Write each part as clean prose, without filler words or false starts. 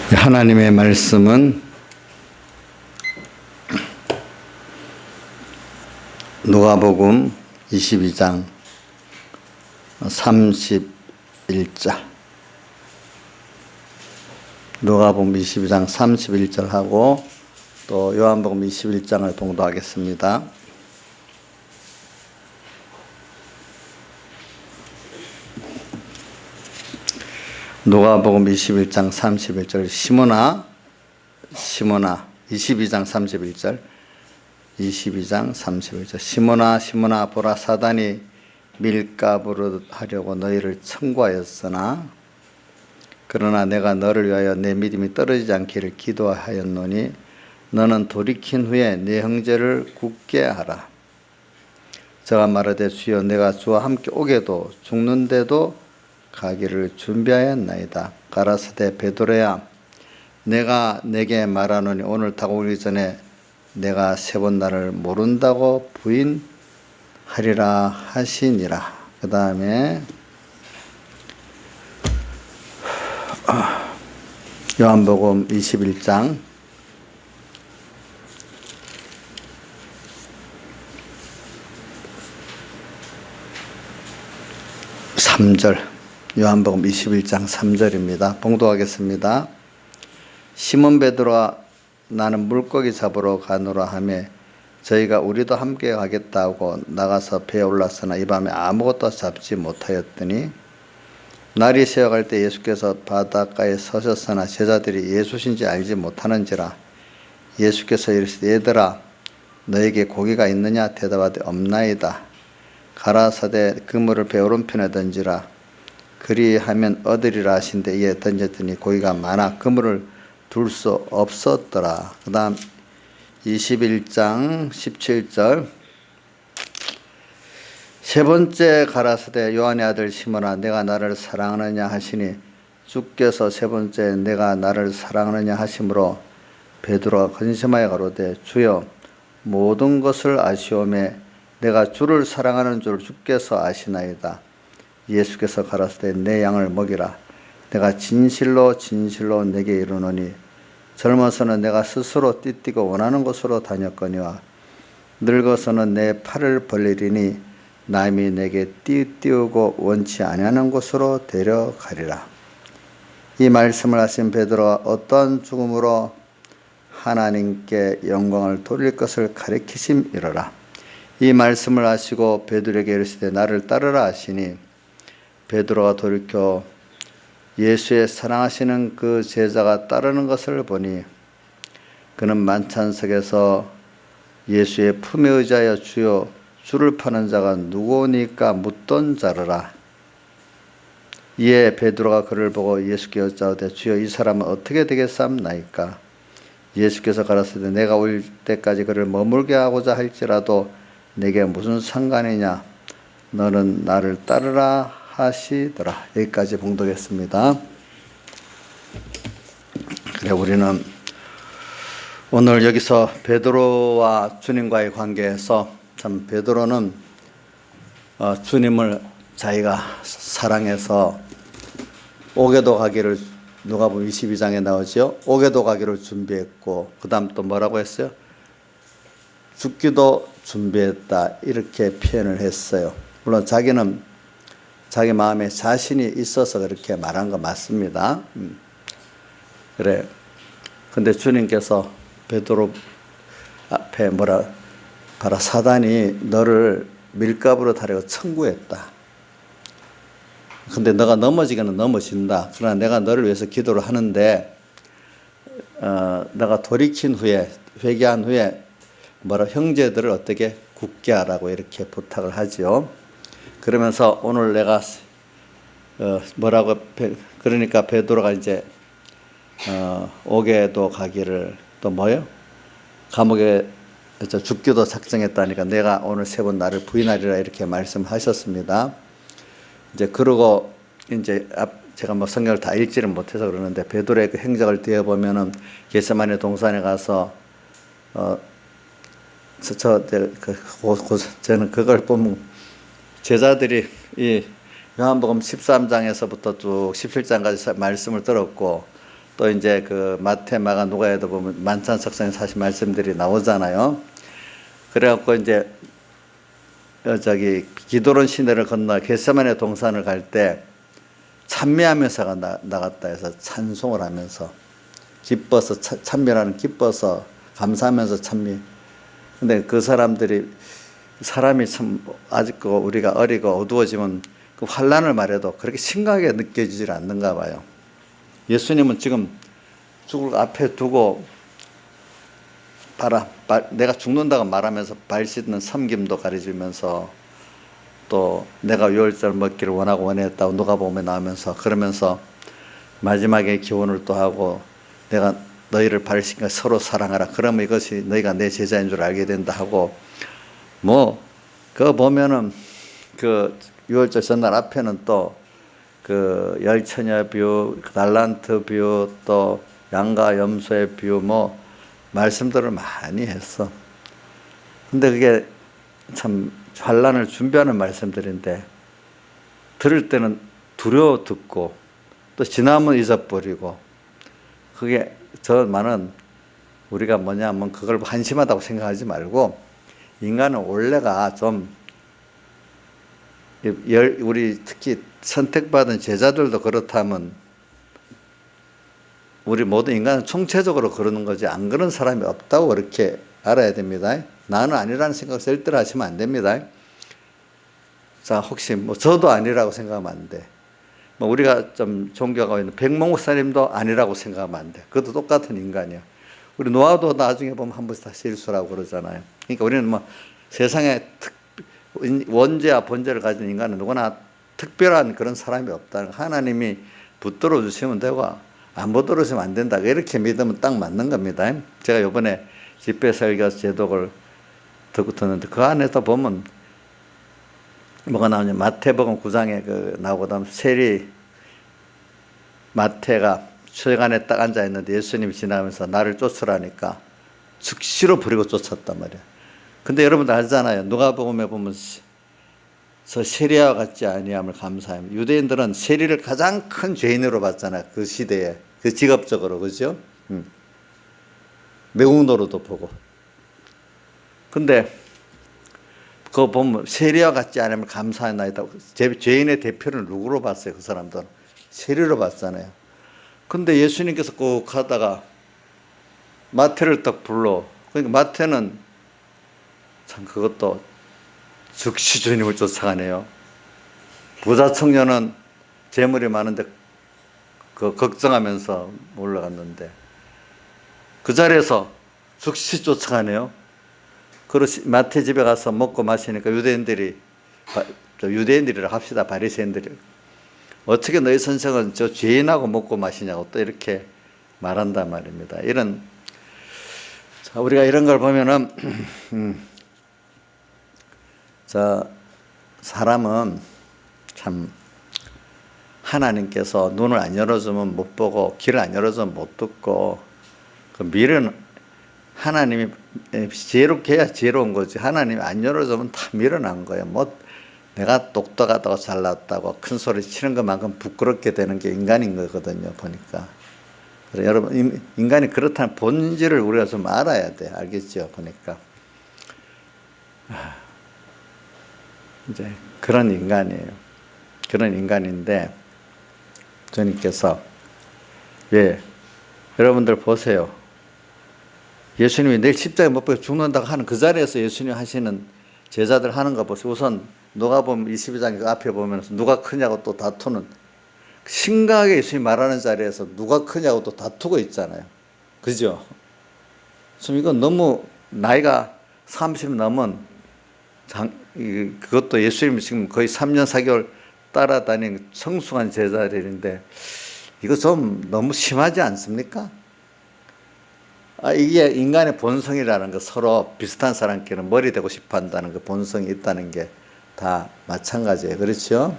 하나님의 말씀은 누가복음 22장 31절, 누가복음 22장 31절하고 또 요한복음 21장을 봉독하겠습니다. 누가복음 21장 31절, 시몬아 22장 31절, 시몬아 보라, 사단이 밀가부를 하려고 너희를 청구하였으나 그러나 내가 너를 위하여 내 믿음이 떨어지지 않기를 기도하였노니 너는 돌이킨 후에 네 형제를 굳게 하라. 저가 말하되 주여, 내가 주와 함께 오게도 죽는데도 가기를 준비하였나이다. 가라사대 베드로야, 내가 내게 말하노니 오늘 다가오기 전에 내가 세 번 나를 모른다고 부인하리라 하시니라. 그 다음에 요한복음 21장 3절, 요한복음 21장 3절입니다. 봉독하겠습니다. 시몬 베드로가 나는 물고기 잡으러 가노라 하며 저희가 우리도 함께 가겠다고 나가서 배에 올랐으나 이 밤에 아무것도 잡지 못하였더니 날이 새어갈 때 예수께서 바닷가에 서셨으나 제자들이 예수신지 알지 못하는지라. 예수께서 이르시되 얘들아, 너에게 고기가 있느냐? 대답하되 없나이다. 가라사대 그물을 배 오른편에 던지라. 그리하면 얻으리라 하신데 이에 던졌더니 고기가 많아 그물을 둘 수 없었더라. 그 다음 21장 17절, 세 번째 가라사대 요한의 아들 시몬아, 내가 나를 사랑하느냐 하시니 주께서 세 번째 내가 나를 사랑하느냐 하심으로 베드로가 근심하여 가로되 주여, 모든 것을 아시오매 내가 주를 사랑하는 줄 주께서 아시나이다. 예수께서 가라사대 내 양을 먹이라. 내가 진실로 내게 이르노니 젊어서는 내가 스스로 띠띠고 원하는 곳으로 다녔거니와 늙어서는 내 팔을 벌리리니 남이 내게 띠띠우고 원치 아니하는 곳으로 데려가리라. 이 말씀을 하신 베드로가 어떠한 죽음으로 하나님께 영광을 돌릴 것을 가리키심이로라. 이 말씀을 하시고 베드로에게 이르시되 나를 따르라 하시니 베드로가 돌이켜 예수의 사랑하시는 그 제자가 따르는 것을 보니 그는 만찬석에서 예수의 품에 의지하여 주여, 주를 파는 자가 누구오니까 묻던 자르라. 이에 베드로가 그를 보고 예수께 여짜오되 주여, 이 사람은 어떻게 되겠사옵나이까? 예수께서 가라사대 내가 올 때까지 그를 머물게 하고자 할지라도 내게 무슨 상관이냐? 너는 나를 따르라 하시더라. 여기까지 봉독했습니다. 그래, 우리는 오늘 여기서 베드로와 주님과의 관계에서 참 베드로는 주님을 자기가 사랑해서 오게도 가기를, 누가복음 22장에 나오죠. 오게도 가기를 준비했고 그 다음 또 뭐라고 했어요? 죽기도 준비했다, 이렇게 표현을 했어요. 물론 자기는 자기 마음에 자신이 있어서 그렇게 말한 거 맞습니다. 그래. 근데 주님께서 베드로 앞에 봐라, 사단이 너를 밀가부로 타려고 청구했다. 근데 너가 넘어지기는 넘어진다. 그러나 내가 너를 위해서 기도를 하는데 너가 돌이킨 후에, 회개한 후에 형제들을 어떻게 굳게 하라고 이렇게 부탁을 하지요. 그러면서 오늘 내가 그러니까 베드로가 이제 오게도 가기를, 또 감옥에 죽기도 작정했다니까 내가 오늘 세 번 나를 부인하리라 이렇게 말씀하셨습니다. 이제 그러고 이제 제가 성경을 다 읽지를 못해서 그러는데 베드로의 그 행적을 뒤에 보면은 겟세마네 동산에 가서 저는 그걸 보면 제자들이 이 요한복음 13장에서부터 쭉 17장까지 말씀을 들었고 또 이제 그 마태, 마가, 누가에도 보면 만찬석상에 사실 말씀들이 나오잖아요. 그래갖고 이제 저기 기도론 시내를 건너 겟세마네 동산을 갈 때 찬미하면서가 나갔다 해서 찬송을 하면서 기뻐서 찬미라는 기뻐서 감사하면서 찬미. 근데 그 사람들이 사람이 참 아직도 우리가 어리고 어두워지면 그 환란을 말해도 그렇게 심각하게 느껴지질 않는가 봐요. 예수님은 지금 죽을 앞에 두고 내가 죽는다고 말하면서 발 씻는 섬김도 가르치면서 또 내가 유월절 먹기를 원하고 원했다고 누가복음에 나오면서 그러면서 마지막에 기원을 또 하고 내가 너희를 발 씻으니까 서로 사랑하라. 그러면 이것이 너희가 내 제자인 줄 알게 된다 하고 뭐 그거 보면은 그 유월절 전날 앞에는 또 그 열처녀 비유, 달란트 비유, 또 양과 염소의 비유 뭐 말씀들을 많이 했어. 근데 그게 참 환란을 준비하는 말씀들인데 들을 때는 두려워 듣고 또 지나면 잊어버리고 그게 저만은 우리가 뭐냐면 그걸 한심하다고 생각하지 말고 인간은 원래가 좀 우리 특히 선택받은 제자들도 그렇다면 우리 모든 인간은 총체적으로 그러는 거지 안 그런 사람이 없다고 그렇게 알아야 됩니다. 나는 아니라는 생각 절대로 하시면 안 됩니다. 자, 혹시 뭐 저도 아니라고 생각하면 안 돼. 뭐 우리가 좀 존경하고 있는 백몽 목사님도 아니라고 생각하면 안 돼. 그것도 똑같은 인간이야. 우리 노아도 나중에 보면 한 번씩 다 실수라고 그러잖아요. 그러니까 우리는 뭐 세상에 원죄와 본죄를 가진 인간은 누구나 특별한 그런 사람이 없다는 하나님이 붙들어 주시면 되고 안 붙들어주시면 안 된다. 이렇게 믿으면 딱 맞는 겁니다. 제가 이번에 집회 설교 제독을 듣는데 그 안에서 보면 뭐가 나오냐 마태복음 9장에 그 나오거든. 세리 마태가 수레관에 딱 앉아 있는데 예수님이 지나가면서 나를 쫓으라니까 즉시로 버리고 쫓았단 말이야. 근데 여러분들 알잖아요. 누가복음에 보면 저 세리와 같지 아니함을 감사합니다. 유대인들은 세리를 가장 큰 죄인으로 봤잖아요. 그 시대에 그 직업적으로 그죠? 매국노로도 보고. 근데 그거 보면 세리와 같지 않으면 감사하나이다. 죄인의 대표를 누구로 봤어요? 그 사람들은 세리로 봤잖아요. 근데 예수님께서 꼭 하다가 마태를 딱 불러. 그러니까 마태는 참 그것도 즉시 주님을 쫓아가네요. 부자 청년은 재물이 많은데 그 걱정하면서 올라갔는데 그 자리에서 즉시 쫓아가네요. 그렇지 마태 집에 가서 먹고 마시니까 유대인들이라 합시다. 바리새인들이 어떻게 너희 선생은 저 죄인하고 먹고 마시냐고 또 이렇게 말한단 말입니다. 이런 자 우리가 이런 걸 보면은 자 사람은 참 하나님께서 눈을 안 열어주면 못 보고 귀를 안 열어주면 못 듣고 그 미련 하나님이 지혜롭게 해야 지혜로운 거지 하나님이 안 열어주면 다 밀어난 거예요. 뭐 내가 똑똑하다고 잘났다고 큰 소리 치는 것만큼 부끄럽게 되는 게 인간인 거거든요. 보니까 여러분 인간이 그렇다는 본질을 우리가 좀 알아야 돼. 알겠죠? 보니까 이제 그런 인간이에요. 그런 인간인데 주님께서 여러분들 보세요. 예수님이 내일 십자가에 못 박혀 죽는다고 하는 그 자리에서 예수님 하시는 제자들 하는 거 보세요. 우선 누가복음 22장 그 앞에 보면서 누가 크냐고 또 다투는 심각하게 예수님이 말하는 자리에서 누가 크냐고 또 다투고 있잖아요. 그죠? 지금 이건 너무 나이가 30 넘은 그것도 예수님이 지금 거의 3년 4개월 따라다니는 성숙한 제자들인데 이거 좀 너무 심하지 않습니까? 이게 인간의 본성이라는 거 서로 비슷한 사람끼리는 머리 되고 싶어 한다는 그 본성이 있다는 게 다 마찬가지예요. 그렇죠?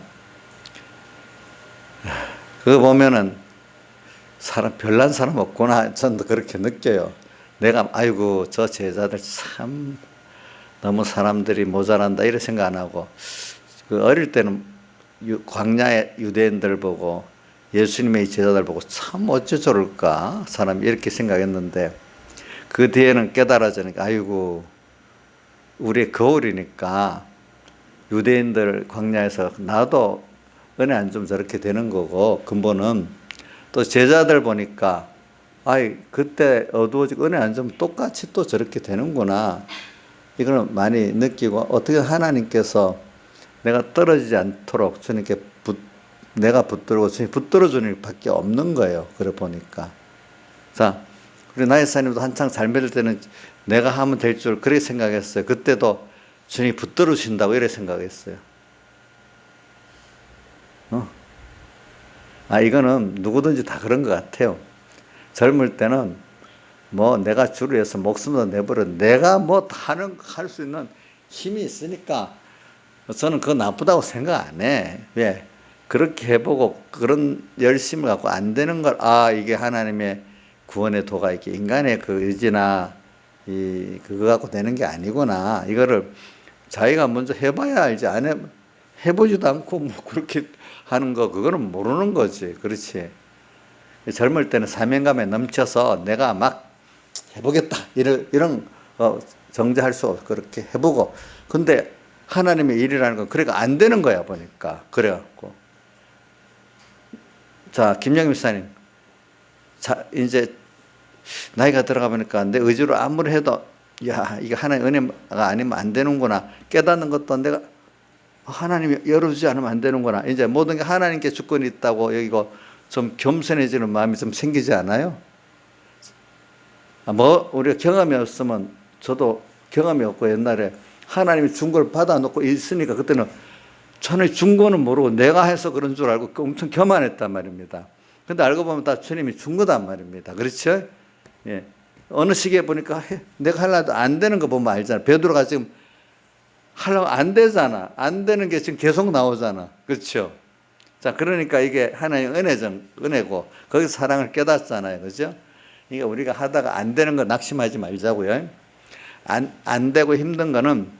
그거 보면은 별난 사람 없구나. 저는 그렇게 느껴요. 내가 아이고 저 제자들 참 너무 사람들이 모자란다 이런 생각 안 하고 그 어릴 때는 광야의 유대인들 보고 예수님의 제자들 보고 참 어째 저럴까? 사람이 이렇게 생각했는데 그 뒤에는 깨달아지니까 아이고 우리 거울이니까 유대인들 광야에서 나도 은혜 안 좀 저렇게 되는 거고 근본은 또 제자들 보니까 아이 그때 어두워지고 은혜 안 좀 똑같이 또 저렇게 되는구나. 이거는 많이 느끼고 어떻게 하나님께서 내가 떨어지지 않도록 주님께 내가 붙들고 주님 붙들어 주는 밖에 없는 거예요. 그래 보니까. 자, 우리 나이사님도 한창 잘 믿을 때는 내가 하면 될 줄 그렇게 생각했어요. 그때도 주님이 붙들어 주신다고 이렇게 생각했어요. 이거는 누구든지 다 그런 것 같아요. 젊을 때는 뭐 내가 주를 위해서 목숨도 내버려 내가 뭐 할 수 있는 힘이 있으니까 저는 그거 나쁘다고 생각 안 해. 왜? 그렇게 해보고 그런 열심을 갖고 안 되는 걸 이게 하나님의 구원의 도가 이렇게 인간의 그 의지나 그거 갖고 되는 게 아니구나. 이거를 자기가 먼저 해봐야 알지. 해보지도 않고 뭐 그렇게 하는 거 그거는 모르는 거지. 그렇지. 젊을 때는 사명감에 넘쳐서 내가 막 해보겠다 이런 정죄할 수 없고 그렇게 해보고 근데 하나님의 일이라는 건 그러니까 안 되는 거야 보니까 그래갖고 자 김영임 목사님 자 이제 나이가 들어가 보니까 내 의지로 아무리 해도 야 이게 하나님 은혜가 아니면 안 되는구나 깨닫는 것도 내가 하나님이 열어주지 않으면 안 되는구나 이제 모든 게 하나님께 주권이 있다고 여기고 좀 겸손해지는 마음이 좀 생기지 않아요? 뭐 우리가 경험이 없으면 저도 경험이 없고 옛날에 하나님이 준 걸 받아놓고 있으니까 그때는 전에 준 거는 모르고 내가 해서 그런 줄 알고 엄청 교만했단 말입니다. 근데 알고 보면 다 주님이 준 거단 말입니다. 그렇죠? 예. 어느 시기에 보니까 내가 하려도 안 되는 거 보면 알잖아. 베드로가 지금 하려고 안 되잖아. 안 되는 게 지금 계속 나오잖아. 그렇죠? 자, 그러니까 이게 하나의 은혜고 거기서 사랑을 깨닫잖아요. 그죠? 이게 우리가 하다가 안 되는 거 낙심하지 말자고요. 안 되고 힘든 거는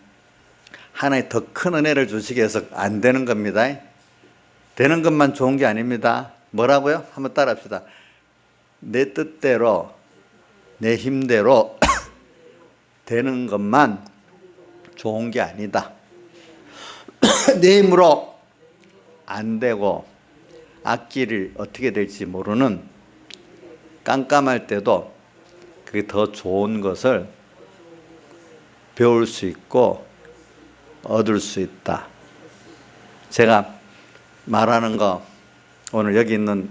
하나의 더 큰 은혜를 주시기 위해서 안 되는 겁니다. 되는 것만 좋은 게 아닙니다. 뭐라고요? 한번 따라 합시다. 내 뜻대로, 내 힘대로 되는 것만 좋은 게 아니다. 내 힘으로 안 되고 앞길이 어떻게 될지 모르는 깜깜할 때도 그게 더 좋은 것을 배울 수 있고 얻을 수 있다. 제가 말하는 거 오늘 여기 있는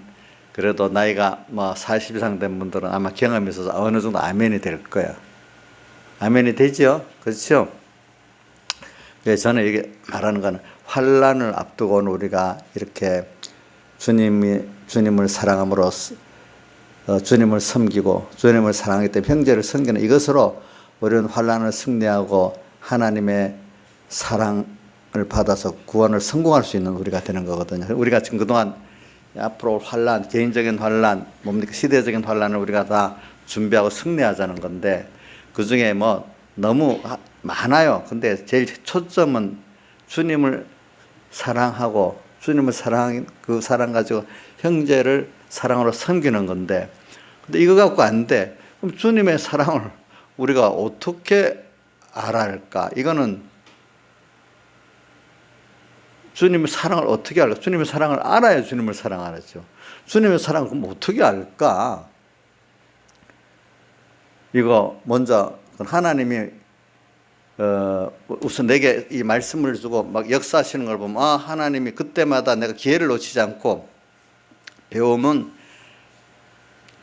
그래도 나이가 뭐 40 이상 된 분들은 아마 경험이 있어서 어느 정도 아멘이 될 거예요. 아멘이 되죠? 그렇죠? 저는 이게 말하는 거는 환란을 앞두고는 우리가 이렇게 주님을 사랑함으로 주님을 섬기고 주님을 사랑하기 때문에 형제를 섬기는 이것으로 우리는 환란을 승리하고 하나님의 사랑을 받아서 구원을 성공할 수 있는 우리가 되는 거거든요. 우리가 지금 그동안 앞으로 환란, 개인적인 환란, 뭡니까 시대적인 환란을 우리가 다 준비하고 승리하자는 건데 그 중에 뭐 너무 많아요. 근데 제일 초점은 주님을 사랑하고 주님을 그 사랑 가지고 형제를 사랑으로 섬기는 건데 근데 이거 갖고 안 돼. 그럼 주님의 사랑을 우리가 어떻게 알아할까? 이거는 주님의 사랑을 어떻게 알까? 주님의 사랑을 알아야 주님을 사랑하죠. 주님의 사랑을 그럼 어떻게 알까? 이거 먼저 하나님이 우선 내게 이 말씀을 주고 막 역사하시는 걸 보면 하나님이 그때마다 내가 기회를 놓치지 않고 배우면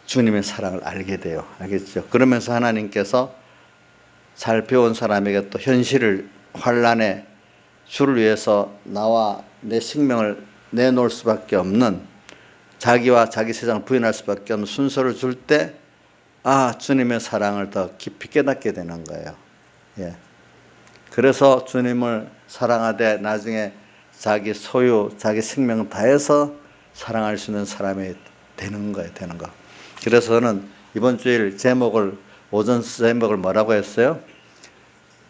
주님의 사랑을 알게 돼요. 알겠죠? 그러면서 하나님께서 잘 배운 사람에게 또 현실을 환란에 주를 위해서 나와 내 생명을 내놓을 수밖에 없는 자기와 자기 세상을 부인할 수밖에 없는 순서를 줄 때 주님의 사랑을 더 깊이 깨닫게 되는 거예요. 예. 그래서 주님을 사랑하되 나중에 자기 소유, 자기 생명을 다해서 사랑할 수 있는 사람이 되는 거예요. 되는 거. 그래서 저는 이번 주일 오전 제목을 뭐라고 했어요?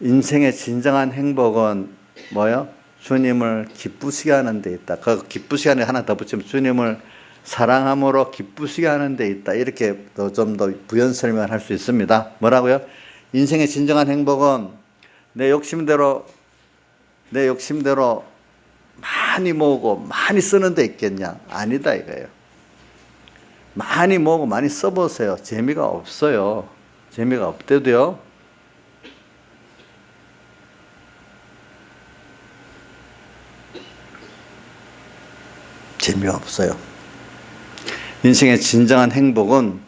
인생의 진정한 행복은 뭐요? 주님을 기쁘시게 하는 데 있다. 그 기쁘시게 하는 데 하나 더 붙이면 주님을 사랑함으로 기쁘시게 하는 데 있다. 이렇게 좀 더 부연 설명을 할 수 있습니다. 뭐라고요? 인생의 진정한 행복은 내 욕심대로 많이 모으고 많이 쓰는 데 있겠냐? 아니다 이거예요. 많이 모으고 많이 써보세요. 재미가 없어요. 재미가 없대도요. 재미없어요. 인생의 진정한 행복은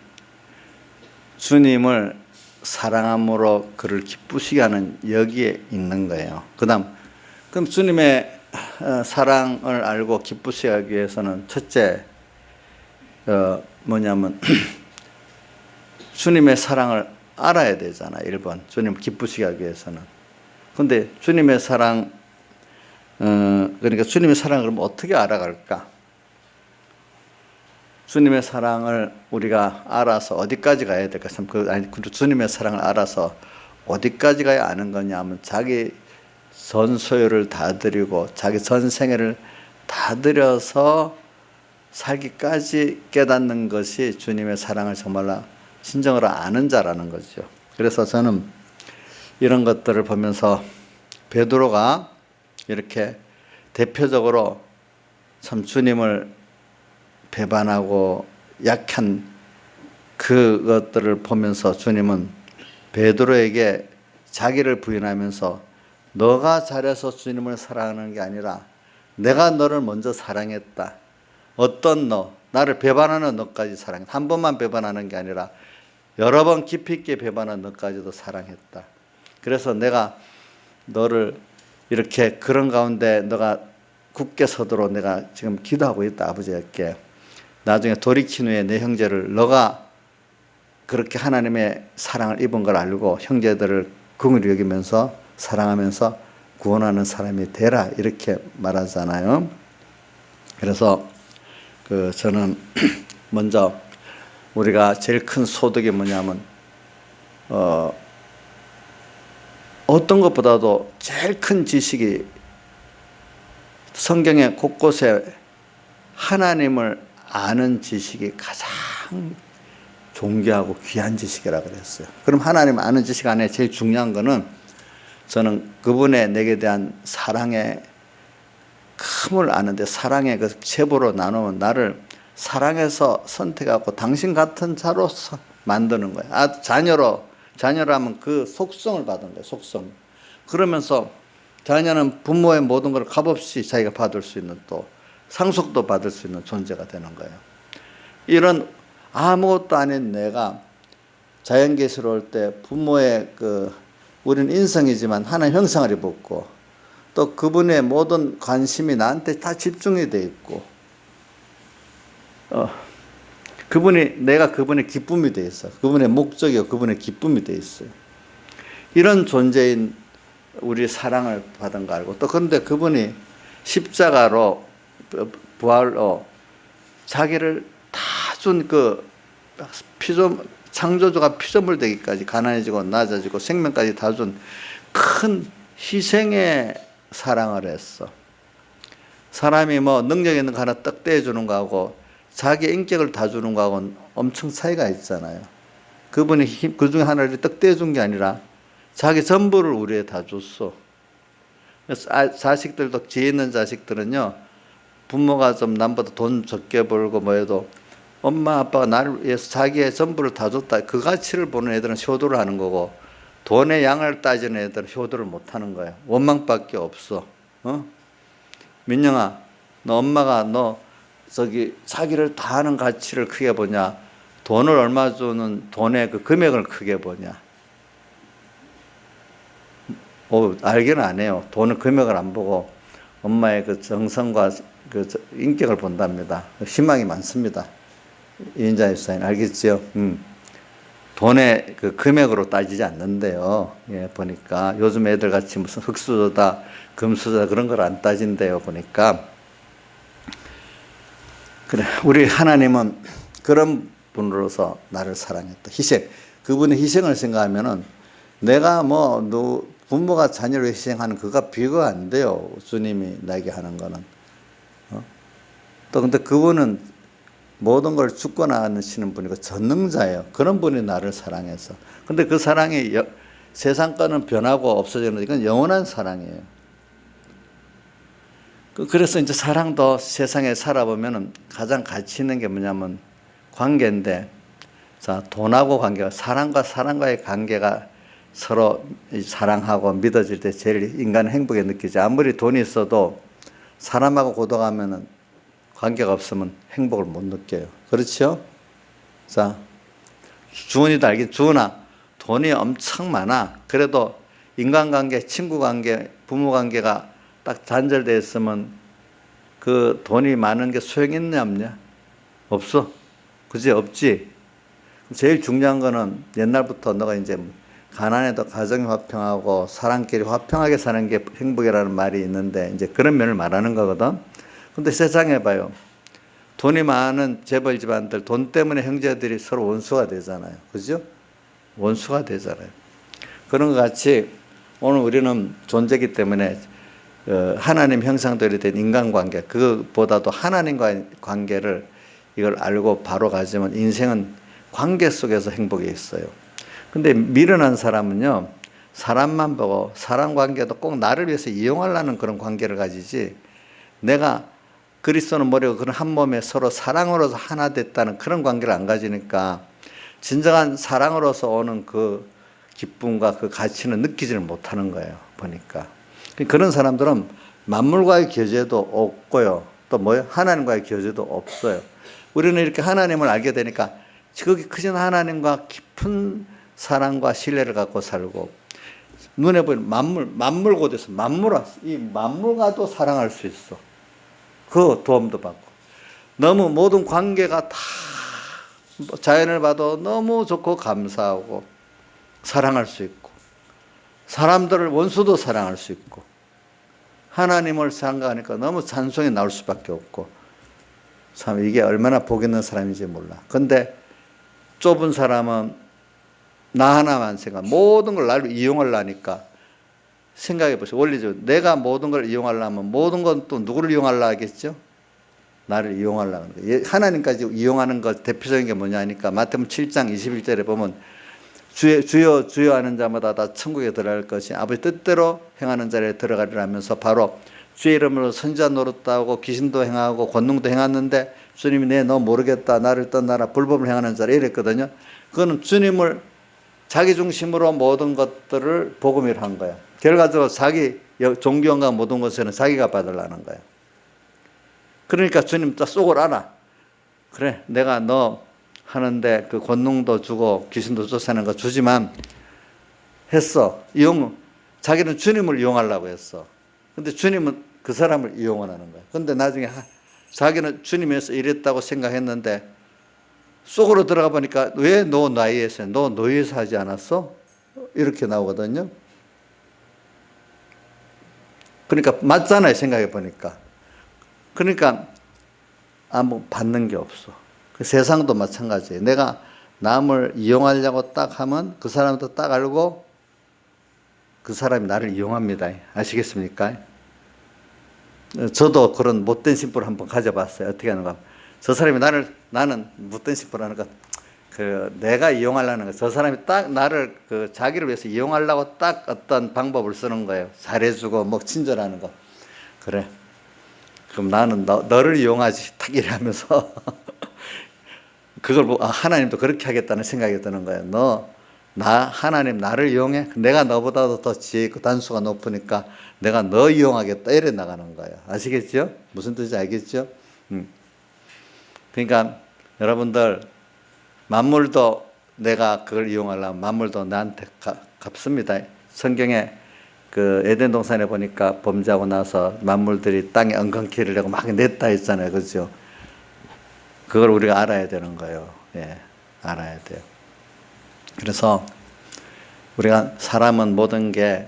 주님을 사랑함으로 그를 기쁘시게 하는 여기에 있는 거예요. 그럼 주님의 사랑을 알고 기쁘시게 하기 위해서는 첫째 뭐냐면 주님의 사랑을 알아야 되잖아. 1번 주님을 기쁘시게 하기 위해서는. 근데 주님의 사랑 그러니까 주님의 사랑을 그럼 어떻게 알아갈까? 주님의 사랑을 우리가 알아서 어디까지 가야 될까? 주님의 사랑을 알아서 어디까지 가야 아는 거냐 하면 자기 전 소유를 다 드리고 자기 전 생애를 다 드려서 살기까지 깨닫는 것이 주님의 사랑을 정말로 진정으로 아는 자라는 거죠. 그래서 저는 이런 것들을 보면서 베드로가 이렇게 대표적으로 참 주님을 배반하고 약한 그것들을 보면서 주님은 베드로에게 자기를 부인하면서 너가 잘해서 주님을 사랑하는 게 아니라 내가 너를 먼저 사랑했다. 어떤 나를 배반하는 너까지 사랑했다. 한 번만 배반하는 게 아니라 여러 번 깊이 있게 배반한 너까지도 사랑했다. 그래서 내가 너를 이렇게 그런 가운데 너가 굳게 서도록 내가 지금 기도하고 있다. 아버지께. 나중에 돌이킨 후에 내 형제를 너가 그렇게 하나님의 사랑을 입은 걸 알고 형제들을 긍휼히 여기면서 사랑하면서 구원하는 사람이 되라 이렇게 말하잖아요. 그래서 저는 먼저 우리가 제일 큰 소득이 뭐냐면 어떤 것보다도 제일 큰 지식이 성경의 곳곳에 하나님을 아는 지식이 가장 존귀하고 귀한 지식이라고 그랬어요. 그럼 하나님 아는 지식 안에 제일 중요한 거는 저는 그분의 내게 대한 사랑의 큼을 아는데 사랑의 그 제보로 나누면 나를 사랑해서 선택하고 당신 같은 자로서 만드는 거예요. 자녀라면 그 속성을 받은 거예요. 속성. 그러면서 자녀는 부모의 모든 걸 값없이 자기가 받을 수 있는 또 상속도 받을 수 있는 존재가 되는 거예요. 이런 아무것도 아닌 내가 자연계시로 때 부모의 우리는 인성이지만 하나님 형상을 입었고 또 그분의 모든 관심이 나한테 다 집중이 돼 있고 내가 그분의 기쁨이 돼 있어. 그분의 목적이고 그분의 기쁨이 돼 있어요. 이런 존재인 우리 사랑을 받은 거 알고 또 그런데 그분이 십자가로 부활로 자기를 다 준 창조주가 피조물 되기까지 가난해지고 낮아지고 생명까지 다 준 큰 희생의 사랑을 했어. 사람이 능력 있는 거 하나 떡 떼주는 거하고 자기 인격을 다 주는 거하고는 엄청 차이가 있잖아요. 그분이 그 중에 하나를 떡 떼준 게 아니라 자기 전부를 우리에 다 줬어. 자식들도 지혜 있는 자식들은요, 부모가 좀 남보다 돈 적게 벌고 해도 엄마 아빠가 나를 위해서 자기의 전부를 다 줬다. 그 가치를 보는 애들은 효도를 하는 거고 돈의 양을 따지는 애들은 효도를 못 하는 거예요. 원망밖에 없어. 민영아, 너 엄마가 자기를 다 하는 가치를 크게 보냐? 돈을 얼마 주는 돈의 그 금액을 크게 보냐? 알기는 안 해요. 돈을 금액을 안 보고 엄마의 그 정성과 그 인격을 본답니다. 희망이 많습니다. 이인자 집사님 알겠죠? 돈의 그 금액으로 따지지 않는데요. 예, 보니까 요즘 애들 같이 무슨 흙수저다, 금수저다 그런 걸 안 따진대요. 보니까. 그래, 우리 하나님은 그런 분으로서 나를 사랑했다. 희생. 그분의 희생을 생각하면은 내가 부모가 자녀를 희생하는 그가 비교가 안 돼요. 주님이 나에게 하는 거는. 또 근데 그분은 모든 걸 죽거나 하시는 분이고 전능자예요. 그런 분이 나를 사랑해서. 근데 그 사랑이 세상 거는 변하고 없어지는 이건 영원한 사랑이에요. 그래서 이제 사랑도 세상에 살아보면 가장 가치 있는 게 뭐냐면 관계인데, 자, 돈하고 관계가, 사람과 사람과의 관계가 서로 사랑하고 믿어질 때 제일 인간은 행복에 느끼지. 아무리 돈이 있어도 사람하고 고독하면은 관계가 없으면 행복을 못 느껴요. 그렇죠? 자, 주은이도 알겠지? 주은아, 돈이 엄청 많아. 그래도 인간관계, 친구관계, 부모관계가 딱 단절되어 있으면 그 돈이 많은 게 소용 있냐 없냐? 없어. 그지? 없지? 제일 중요한 거는 옛날부터 너가 이제 가난해도 가정이 화평하고 사람끼리 화평하게 사는 게 행복이라는 말이 있는데 이제 그런 면을 말하는 거거든. 근데 세상에 봐요. 돈이 많은 재벌 집안들, 돈 때문에 형제들이 서로 원수가 되잖아요. 그죠? 원수가 되잖아요. 그런 것 같이 오늘 우리는 존재이기 때문에 하나님 형상대로 된 인간관계, 그보다도 하나님과의 관계를 이걸 알고 바로 가지면 인생은 관계 속에서 행복이 있어요. 근데 미련한 사람은요, 사람만 보고 사람 관계도 꼭 나를 위해서 이용하려는 그런 관계를 가지지, 내가 그리스도는 머리고 그런 한 몸에 서로 사랑으로서 하나 됐다는 그런 관계를 안 가지니까 진정한 사랑으로서 오는 그 기쁨과 그 가치는 느끼지를 못하는 거예요. 보니까 그런 사람들은 만물과의 교제도 없고요, 또 뭐요? 하나님과의 교제도 없어요. 우리는 이렇게 하나님을 알게 되니까 거기 크신 하나님과 깊은 사랑과 신뢰를 갖고 살고, 눈에 보이는 만물 곳에서 이 만물과도 사랑할 수 있어. 그 도움도 받고, 너무 모든 관계가 다 자연을 봐도 너무 좋고 감사하고 사랑할 수 있고, 사람들을 원수도 사랑할 수 있고, 하나님을 생각하니까 너무 찬송이 나올 수밖에 없고, 참 이게 얼마나 복 있는 사람인지 몰라. 근데 좁은 사람은 나 하나만 생각, 모든 걸 나를 이용하려니까. 생각해 보세요. 원리적으로 내가 모든 걸 이용하려면 모든 건 또 누구를 이용하려 하겠죠? 나를 이용하려는 거예요. 하나님까지 이용하는 것 대표적인 게 뭐냐 하니까 마태복음 7장 21절에 보면 주여 주여 하는 자마다 다 천국에 들어갈 것이 아버지 뜻대로 행하는 자리에 들어가리라 하면서 바로 주의 이름으로 선지자 노릇하고 귀신도 행하고 권능도 행하는데 주님이 너 모르겠다, 나를 떠나라, 불법을 행하는 자라 이랬거든요. 그거는 주님을 자기 중심으로 모든 것들을 복음이라 한 거야. 결과적으로 자기 종교원과 모든 것에는 자기가 받으려는 거야. 그러니까 주님 딱 속을 알아. 그래, 내가 너 하는데 그 권능도 주고 귀신도 쫓아내는 거 주지만 했어. 자기는 주님을 이용하려고 했어. 근데 주님은 그 사람을 이용하는 거야. 근데 나중에 자기는 주님에서 이랬다고 생각했는데 속으로 들어가 보니까 왜 너 나이에서 너 노예에서 하지 않았어? 이렇게 나오거든요. 그러니까 맞잖아요, 생각해 보니까. 그러니까 아무 받는 게 없어. 그 세상도 마찬가지예요. 내가 남을 이용하려고 딱 하면 그 사람도 딱 알고 그 사람이 나를 이용합니다. 아시겠습니까? 저도 그런 못된 심보를 한번 가져봤어요. 어떻게 하는가? 저 사람이 나는 못된 심보라는 것, 내가 이용하려는 거, 저 사람이 딱 나를 자기를 위해서 이용하려고 딱 어떤 방법을 쓰는 거예요. 잘해주고 뭐 친절하는 거. 그래, 그럼 나는 너를 이용하지, 딱 이러면서 그걸 보고 하나님도 그렇게 하겠다는 생각이 드는 거예요. 하나님 나를 이용해? 내가 너보다도 더 지혜 있고 단수가 높으니까 내가 너 이용하겠다, 이래 나가는 거예요. 아시겠죠? 무슨 뜻인지 알겠죠? 그러니까 여러분들, 만물도 내가 그걸 이용하려면 만물도 나한테 갚습니다. 성경에 에덴 동산에 보니까 범죄하고 나서 만물들이 땅에 엉겅퀴를 내고 막 냈다 했잖아요. 그죠? 그걸 우리가 알아야 되는 거예요. 예, 알아야 돼요. 그래서 우리가 사람은 모든 게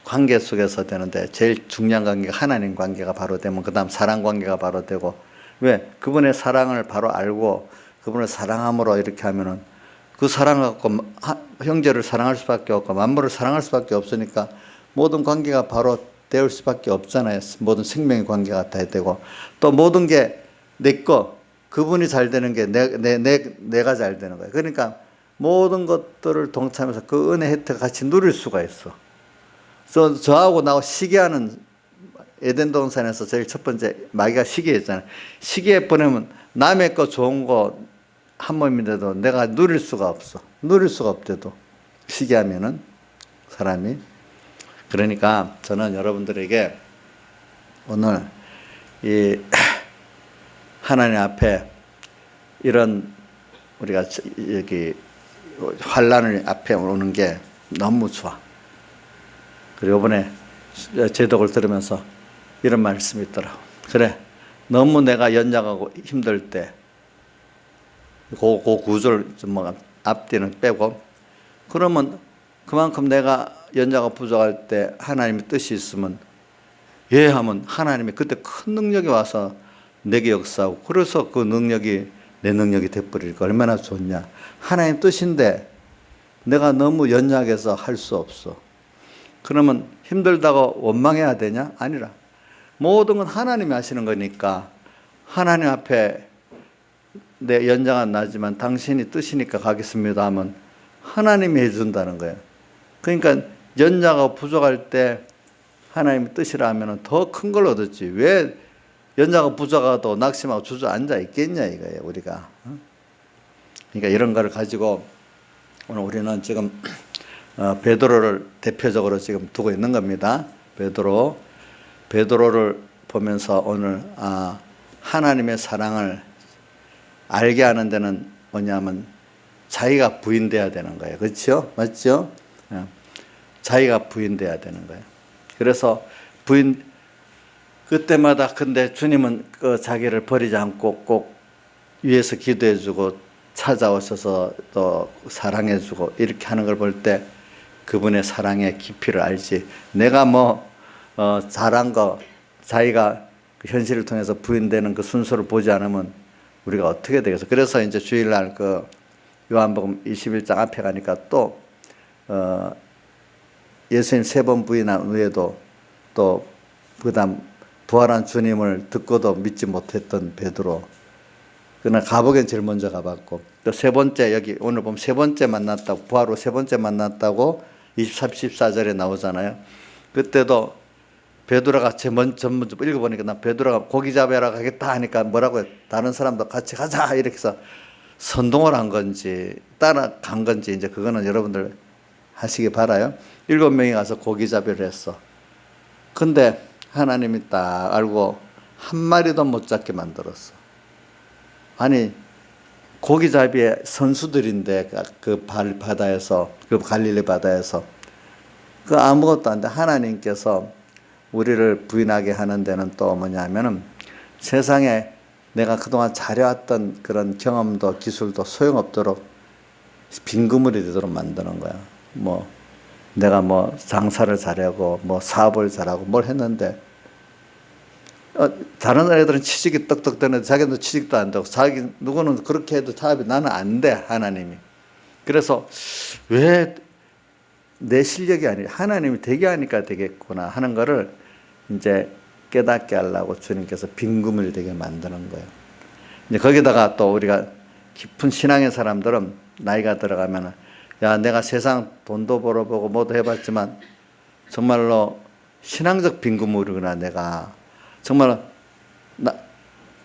관계 속에서 되는데 제일 중요한 관계가 하나님 관계가 바로 되면 그 다음 사랑 관계가 바로 되고, 왜? 그분의 사랑을 바로 알고 그분을 사랑함으로 이렇게 하면은 그 사랑 갖고 형제를 사랑할 수밖에 없고 만물을 사랑할 수밖에 없으니까 모든 관계가 바로 되올 수밖에 없잖아요. 모든 생명의 관계가 다 되고 또 모든 게 내 거, 그분이 잘 되는 게 내가 잘 되는 거예요. 그러니까 모든 것들을 동참해서 그 은혜 혜택을 같이 누릴 수가 있어. 저하고 나하고 시기하는 에덴 동산에서 제일 첫 번째 마귀가 시기했잖아요. 시기해 보내면 남의 거 좋은 거 한 몸인데도 내가 누릴 수가 없어. 누릴 수가 없대도 시기하면은 사람이. 그러니까 저는 여러분들에게 오늘 이 하나님 앞에 이런 우리가 여기 환란을 앞에 오는 게 너무 좋아. 그리고 이번에 제독을 들으면서 이런 말씀이 있더라고. 그래, 너무 내가 연약하고 힘들 때 그 구절 뭐 앞뒤는 빼고, 그러면 그만큼 내가 연약하고 부족할 때 하나님의 뜻이 있으면 예 하면 하나님이 그때 큰 능력이 와서 내게 역사하고, 그래서 그 능력이 내 능력이 돼버리니까 얼마나 좋냐. 하나님 뜻인데 내가 너무 연약해서 할 수 없어. 그러면 힘들다고 원망해야 되냐? 아니라 모든 건 하나님이 하시는 거니까 하나님 앞에 내 연장은 나지만 당신이 뜻이니까 가겠습니다 하면 하나님이 해준다는 거예요. 그러니까 연약하고 부족할 때 하나님의 뜻이라 하면 더 큰 걸 얻었지. 왜 연약하고 부족하고 낙심하고 주저앉아 있겠냐 이거예요, 우리가. 그러니까 이런 거를 가지고 오늘 우리는 지금 베드로를 대표적으로 지금 두고 있는 겁니다. 베드로를 보면서 오늘 하나님의 사랑을 알게 하는 데는 뭐냐면 자기가 부인돼야 되는 거예요. 그렇죠? 맞죠? 자기가 부인돼야 되는 거예요. 그래서 그때마다 근데 주님은 그 자기를 버리지 않고 꼭 위에서 기도해주고 찾아오셔서 또 사랑해주고 이렇게 하는 걸 볼 때 그분의 사랑의 깊이를 알지. 내가 잘한 거 자기가 그 현실을 통해서 부인되는 그 순서를 보지 않으면 우리가 어떻게 되겠어. 그래서 이제 주일날 그 요한복음 21장 앞에 가니까 또 예수님 3번 부인한 후에도 또 그다음 부활한 주님을 듣고도 믿지 못했던 베드로, 그러나 가보기엔 제일 먼저 가봤고, 또 세 번째 여기 오늘 보면 세 번째 만났다고, 부활 후 세 번째 만났다고 23, 14절에 나오잖아요. 그때도 베드로가 전문저 읽어보니까 나 베드로가 고기 잡으러 가겠다 하니까 뭐라고 해? 다른 사람도 같이 가자 이렇게 해서 선동을 한 건지 따라간 건지 이제 그거는 여러분들 하시기 바라요. 7명이 가서 고기 잡이를 했어. 근데 하나님이 딱 알고 한 마리도 못 잡게 만들었어. 아니 고기잡이의 선수들인데 그 바다에서, 그 갈릴리 바다에서 그 아무것도 안 돼. 하나님께서 우리를 부인하게 하는 데는 또 뭐냐면은 세상에 내가 그동안 잘해왔던 그런 경험도 기술도 소용없도록 빈 그물이 되도록 만드는 거야. 내가 장사를 잘하고 사업을 잘하고 뭘 했는데 다른 애들은 취직이 떡떡 되는데 자기는 취직도 안 되고 누구는 그렇게 해도 사업이 나는 안 돼, 하나님이. 그래서 왜 내 실력이 아니라 하나님이 되게 하니까 되겠구나 하는 거를 이제 깨닫게 하려고 주님께서 빈 그물 되게 만드는 거예요. 이제 거기다가 또 우리가 깊은 신앙의 사람들은 나이가 들어가면 야, 내가 세상 돈도 벌어보고 뭐도 해봤지만 정말로 신앙적 빈 그물이구나. 내가 정말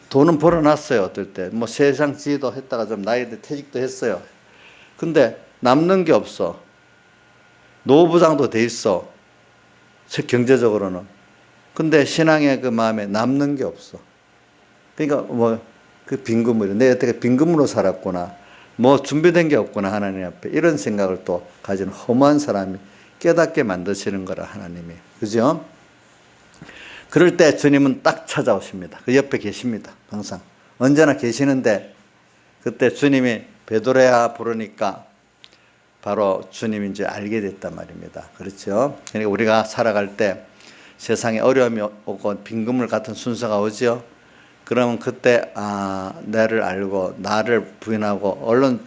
돈은 벌어놨어요. 어떨 때 세상 지혜도 했다가 좀 나이 때 퇴직도 했어요. 근데 남는 게 없어. 노부장도 돼 있어. 경제적으로는. 근데 신앙의 그 마음에 남는 게 없어. 그러니까 그 빈 그물이 내가 어떻게 빈 그물로 살았구나. 준비된 게 없구나 하나님 앞에. 이런 생각을 또 가진 허무한 사람이 깨닫게 만드시는 거라 하나님이. 그죠? 그럴 때 주님은 딱 찾아오십니다. 그 옆에 계십니다. 항상. 언제나 계시는데 그때 주님이 베드로야 부르니까 바로 주님이 이제 알게 됐단 말입니다. 그렇죠? 그러니까 우리가 살아갈 때 세상에 어려움이 오고 빈 그물 같은 순서가 오죠. 그러면 그때 나를 알고 나를 부인하고 얼른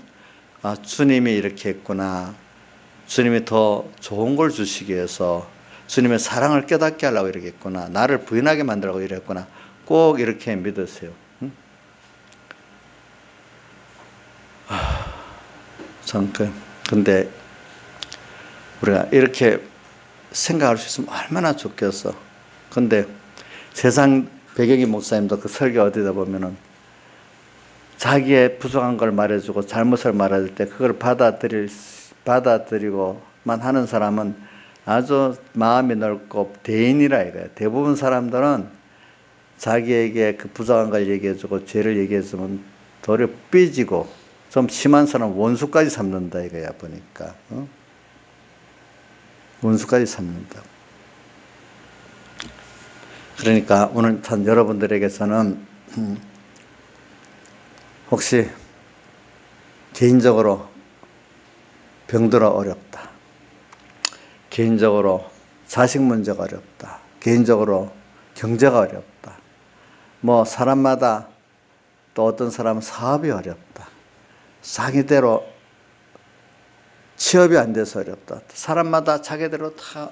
주님이 이렇게 했구나. 주님이 더 좋은 걸 주시기 위해서 주님의 사랑을 깨닫게 하려고 이렇게 했구나. 나를 부인하게 만들라고 이랬구나. 꼭 이렇게 믿으세요. 응? 근데 우리가 이렇게 생각할 수 있으면 얼마나 좋겠어. 근데 세상 배경이 목사님도 그 설교 어디다 보면은 자기의 부족한 걸 말해주고 잘못을 말할 때 그걸 받아들이고만 하는 사람은 아주 마음이 넓고 대인이라 이거예요. 대부분 사람들은 자기에게 그 부족한 걸 얘기해주고 죄를 얘기해주면 도리어 삐지고 좀 심한 사람은 원수까지 삼는다 이거야 보니까. 원수까지 삼는다. 그러니까 오늘 참 여러분들에게서는 혹시 개인적으로 병들어 어렵다. 개인적으로 자식 문제가 어렵다. 개인적으로 경제가 어렵다. 뭐 사람마다 또 어떤 사람은 사업이 어렵다. 자기대로 취업이 안 돼서 어렵다. 사람마다 자기대로 다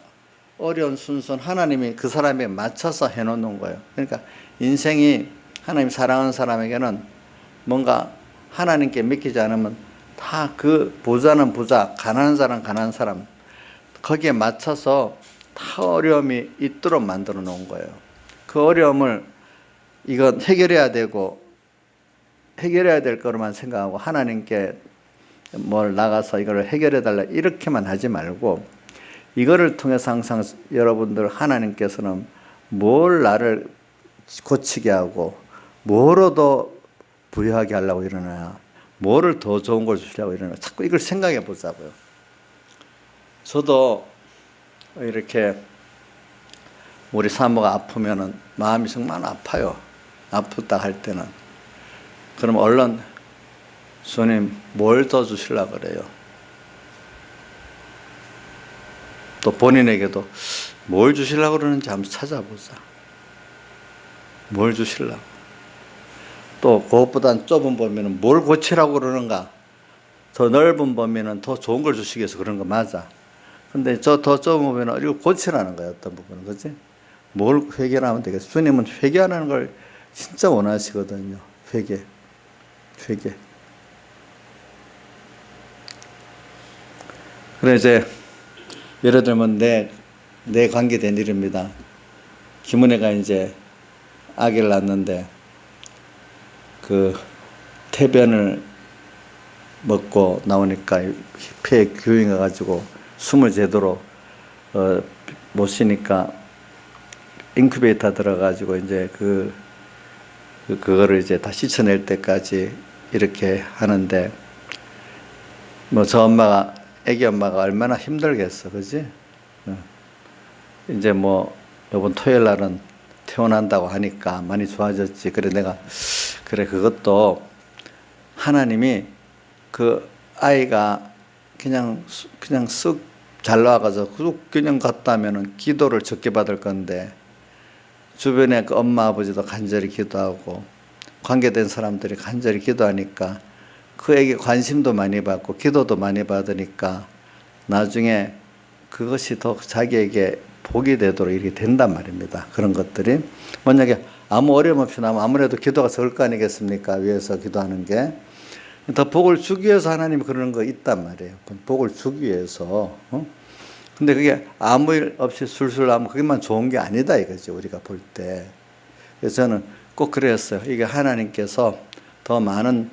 어려운 순서는 하나님이 그 사람에 맞춰서 해놓는 거예요. 그러니까 인생이 하나님 사랑하는 사람에게는 뭔가 하나님께 믿기지 않으면 다 그 부자는 부자, 가난한 사람 가난한 사람 거기에 맞춰서 다 어려움이 있도록 만들어 놓은 거예요. 그 어려움을 이건 해결해야 되고 해결해야 될 거로만 생각하고 하나님께 뭘 나가서 이걸 해결해 달라 이렇게만 하지 말고 이거를 통해서 항상 여러분들 하나님께서는 뭘 나를 고치게 하고 뭐로도 부유하게 하려고 이러나 뭐를 더 좋은 걸 주려고 이러나 자꾸 이걸 생각해 보자고요. 저도 이렇게 우리 사모가 아프면은 마음이 정말 아파요. 아프다 할 때는. 그럼 얼른 주님 뭘 더 주시려고 그래요. 또 본인에게도 뭘 주시려고 그러는지 한번 찾아보자. 뭘 주시려고. 또 그것보단 좁은 범위는 뭘 고치라고 그러는가. 더 넓은 범위는 더 좋은 걸 주시기 위해서 그런 거 맞아. 근데 저 더 좁은 범위는 이거 고치라는 거야. 어떤 부분은. 그치? 뭘 회개하면 되겠어. 주님은 회개하는 걸 진짜 원하시거든요. 회개. 그래 이제 예를 들면 내 관계된 일입니다. 김은혜가 이제 아기를 낳았는데 그 태변을 먹고 나오니까 폐에 기흉이 가지고 숨을 제대로 못 쉬니까 인큐베이터 들어가지고 이제 그거를 이제 다 씻어낼 때까지 이렇게 하는데 뭐 저 엄마가 애기 엄마가 얼마나 힘들겠어, 그지? 이제 뭐 이번 토요일 날은 퇴원한다고 하니까 많이 좋아졌지. 그래 내가 그래 그것도 하나님이 그 아이가 그냥 쓱 잘 나와가지고 그냥 갔다면은 기도를 적게 받을 건데 주변에 그 엄마 아버지도 간절히 기도하고 관계된 사람들이 간절히 기도하니까 그에게 관심도 많이 받고 기도도 많이 받으니까 나중에 그것이 더 자기에게 복이 되도록 이렇게 된단 말입니다. 그런 것들이 만약에 아무 어려움 없이 나면 아무래도 기도가 적을 거 아니겠습니까? 위해서 기도하는 게 더 복을 주기 위해서 하나님이 그러는 거 있단 말이에요. 복을 주기 위해서. 근데 그게 아무 일 없이 술술 나면 그게만 좋은 게 아니다 이거지 우리가 볼 때. 그래서 저는 꼭 그랬어요. 이게 하나님께서 더 많은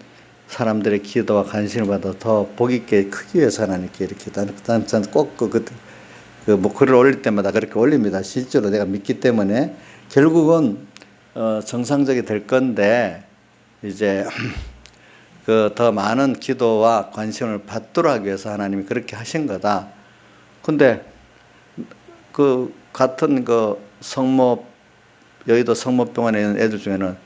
사람들의 기도와 관심을 받아 더 복 있게 크기 위해서 하나님께 이렇게 저는 꼭 뭐 글을 올릴 때마다 그렇게 올립니다. 실제로 내가 믿기 때문에 결국은 정상적이 될 건데 이제 그 더 많은 기도와 관심을 받도록 하기 위해서 하나님이 그렇게 하신 거다. 근데 그 같은 그 여의도 성모병원에 있는 애들 중에는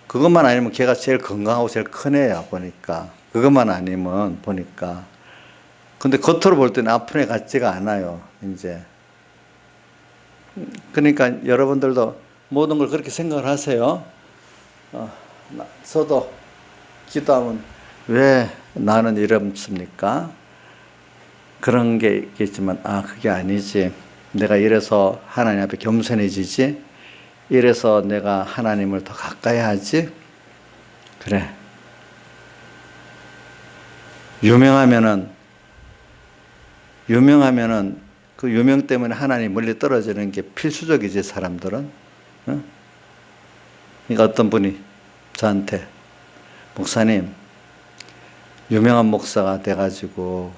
그것만 아니면 걔가 제일 건강하고 제일 큰 애야 보니까. 그것만 아니면 보니까. 근데 겉으로 볼 때는 아픈 애 같지가 않아요 이제. 그러니까 여러분들도 모든 걸 그렇게 생각을 하세요. 저도 기도하면 왜 나는 이렇습니까? 그런 게 있겠지만 그게 아니지. 내가 이래서 하나님 앞에 겸손해지지. 이래서 내가 하나님을 더 가까이 하지. 그래. 유명하면은 그 유명 때문에 하나님 멀리 떨어지는 게 필수적이지, 사람들은. 어? 그러니까 어떤 분이 저한테, 목사님, 유명한 목사가 돼가지고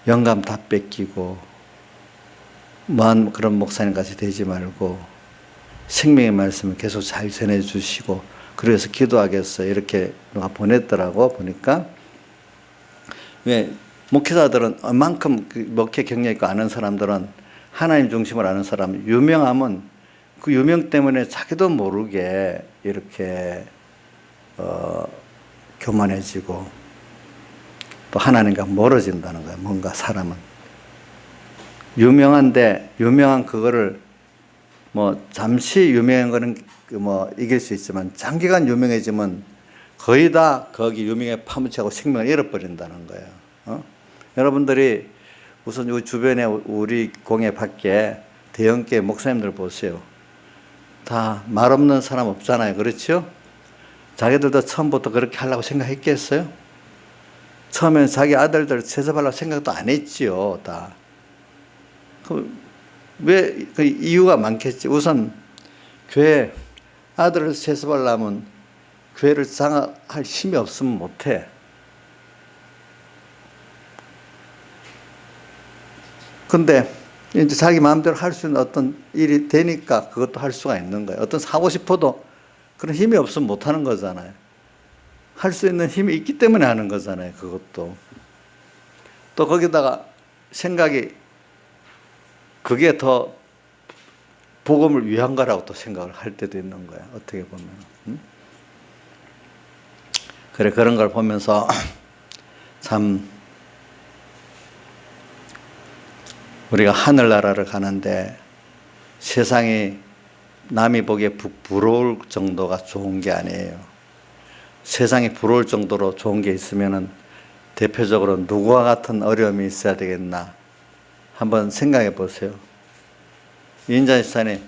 영감 다 뺏기고 뭐한 그런 목사님같이 되지 말고 생명의 말씀을 계속 잘 전해주시고 그래서 기도하겠어요. 이렇게 누가 보냈더라고. 보니까 왜 목회자들은 얼만큼 그 목회 경력 있고 아는 사람들은 하나님 중심을 아는 사람, 유명하면 그 유명 때문에 자기도 모르게 이렇게 교만해지고 또 하나님과 멀어진다는 거예요. 뭔가 사람은 유명한 그거를 뭐 잠시 유명한 거는 뭐 이길 수 있지만 장기간 유명해지면 거의 다 거기 유명에 파묻혀고 생명을 잃어버린다는 거예요. 여러분들이 우선 이 주변에 우리 공예 밖에 대형교회 목사님들 보세요. 다 말 없는 사람 없잖아요. 그렇죠? 자기들도 처음부터 그렇게 하려고 생각했겠어요? 처음엔 자기 아들들 세습하려고 생각도 안 했지요. 다. 왜, 그 이유가 많겠지. 우선 교회 아들을 세습하려면 교회를 장악할 힘이 없으면 못해. 근데 이제 자기 마음대로 할 수 있는 어떤 일이 되니까 그것도 할 수가 있는 거예요. 어떤 하고 싶어도 그런 힘이 없으면 못 하는 거잖아요. 할 수 있는 힘이 있기 때문에 하는 거잖아요. 그것도. 또 거기다가 생각이 그게 더 복음을 위한 거라고 또 생각을 할 때도 있는 거야. 어떻게 보면. 그래, 그런 걸 보면서 참 우리가 하늘나라를 가는데 세상이 남이 보기에 부러울 정도가 좋은 게 아니에요. 세상이 부러울 정도로 좋은 게 있으면은 대표적으로 누구와 같은 어려움이 있어야 되겠나 한번 생각해 보세요. 인자시사님,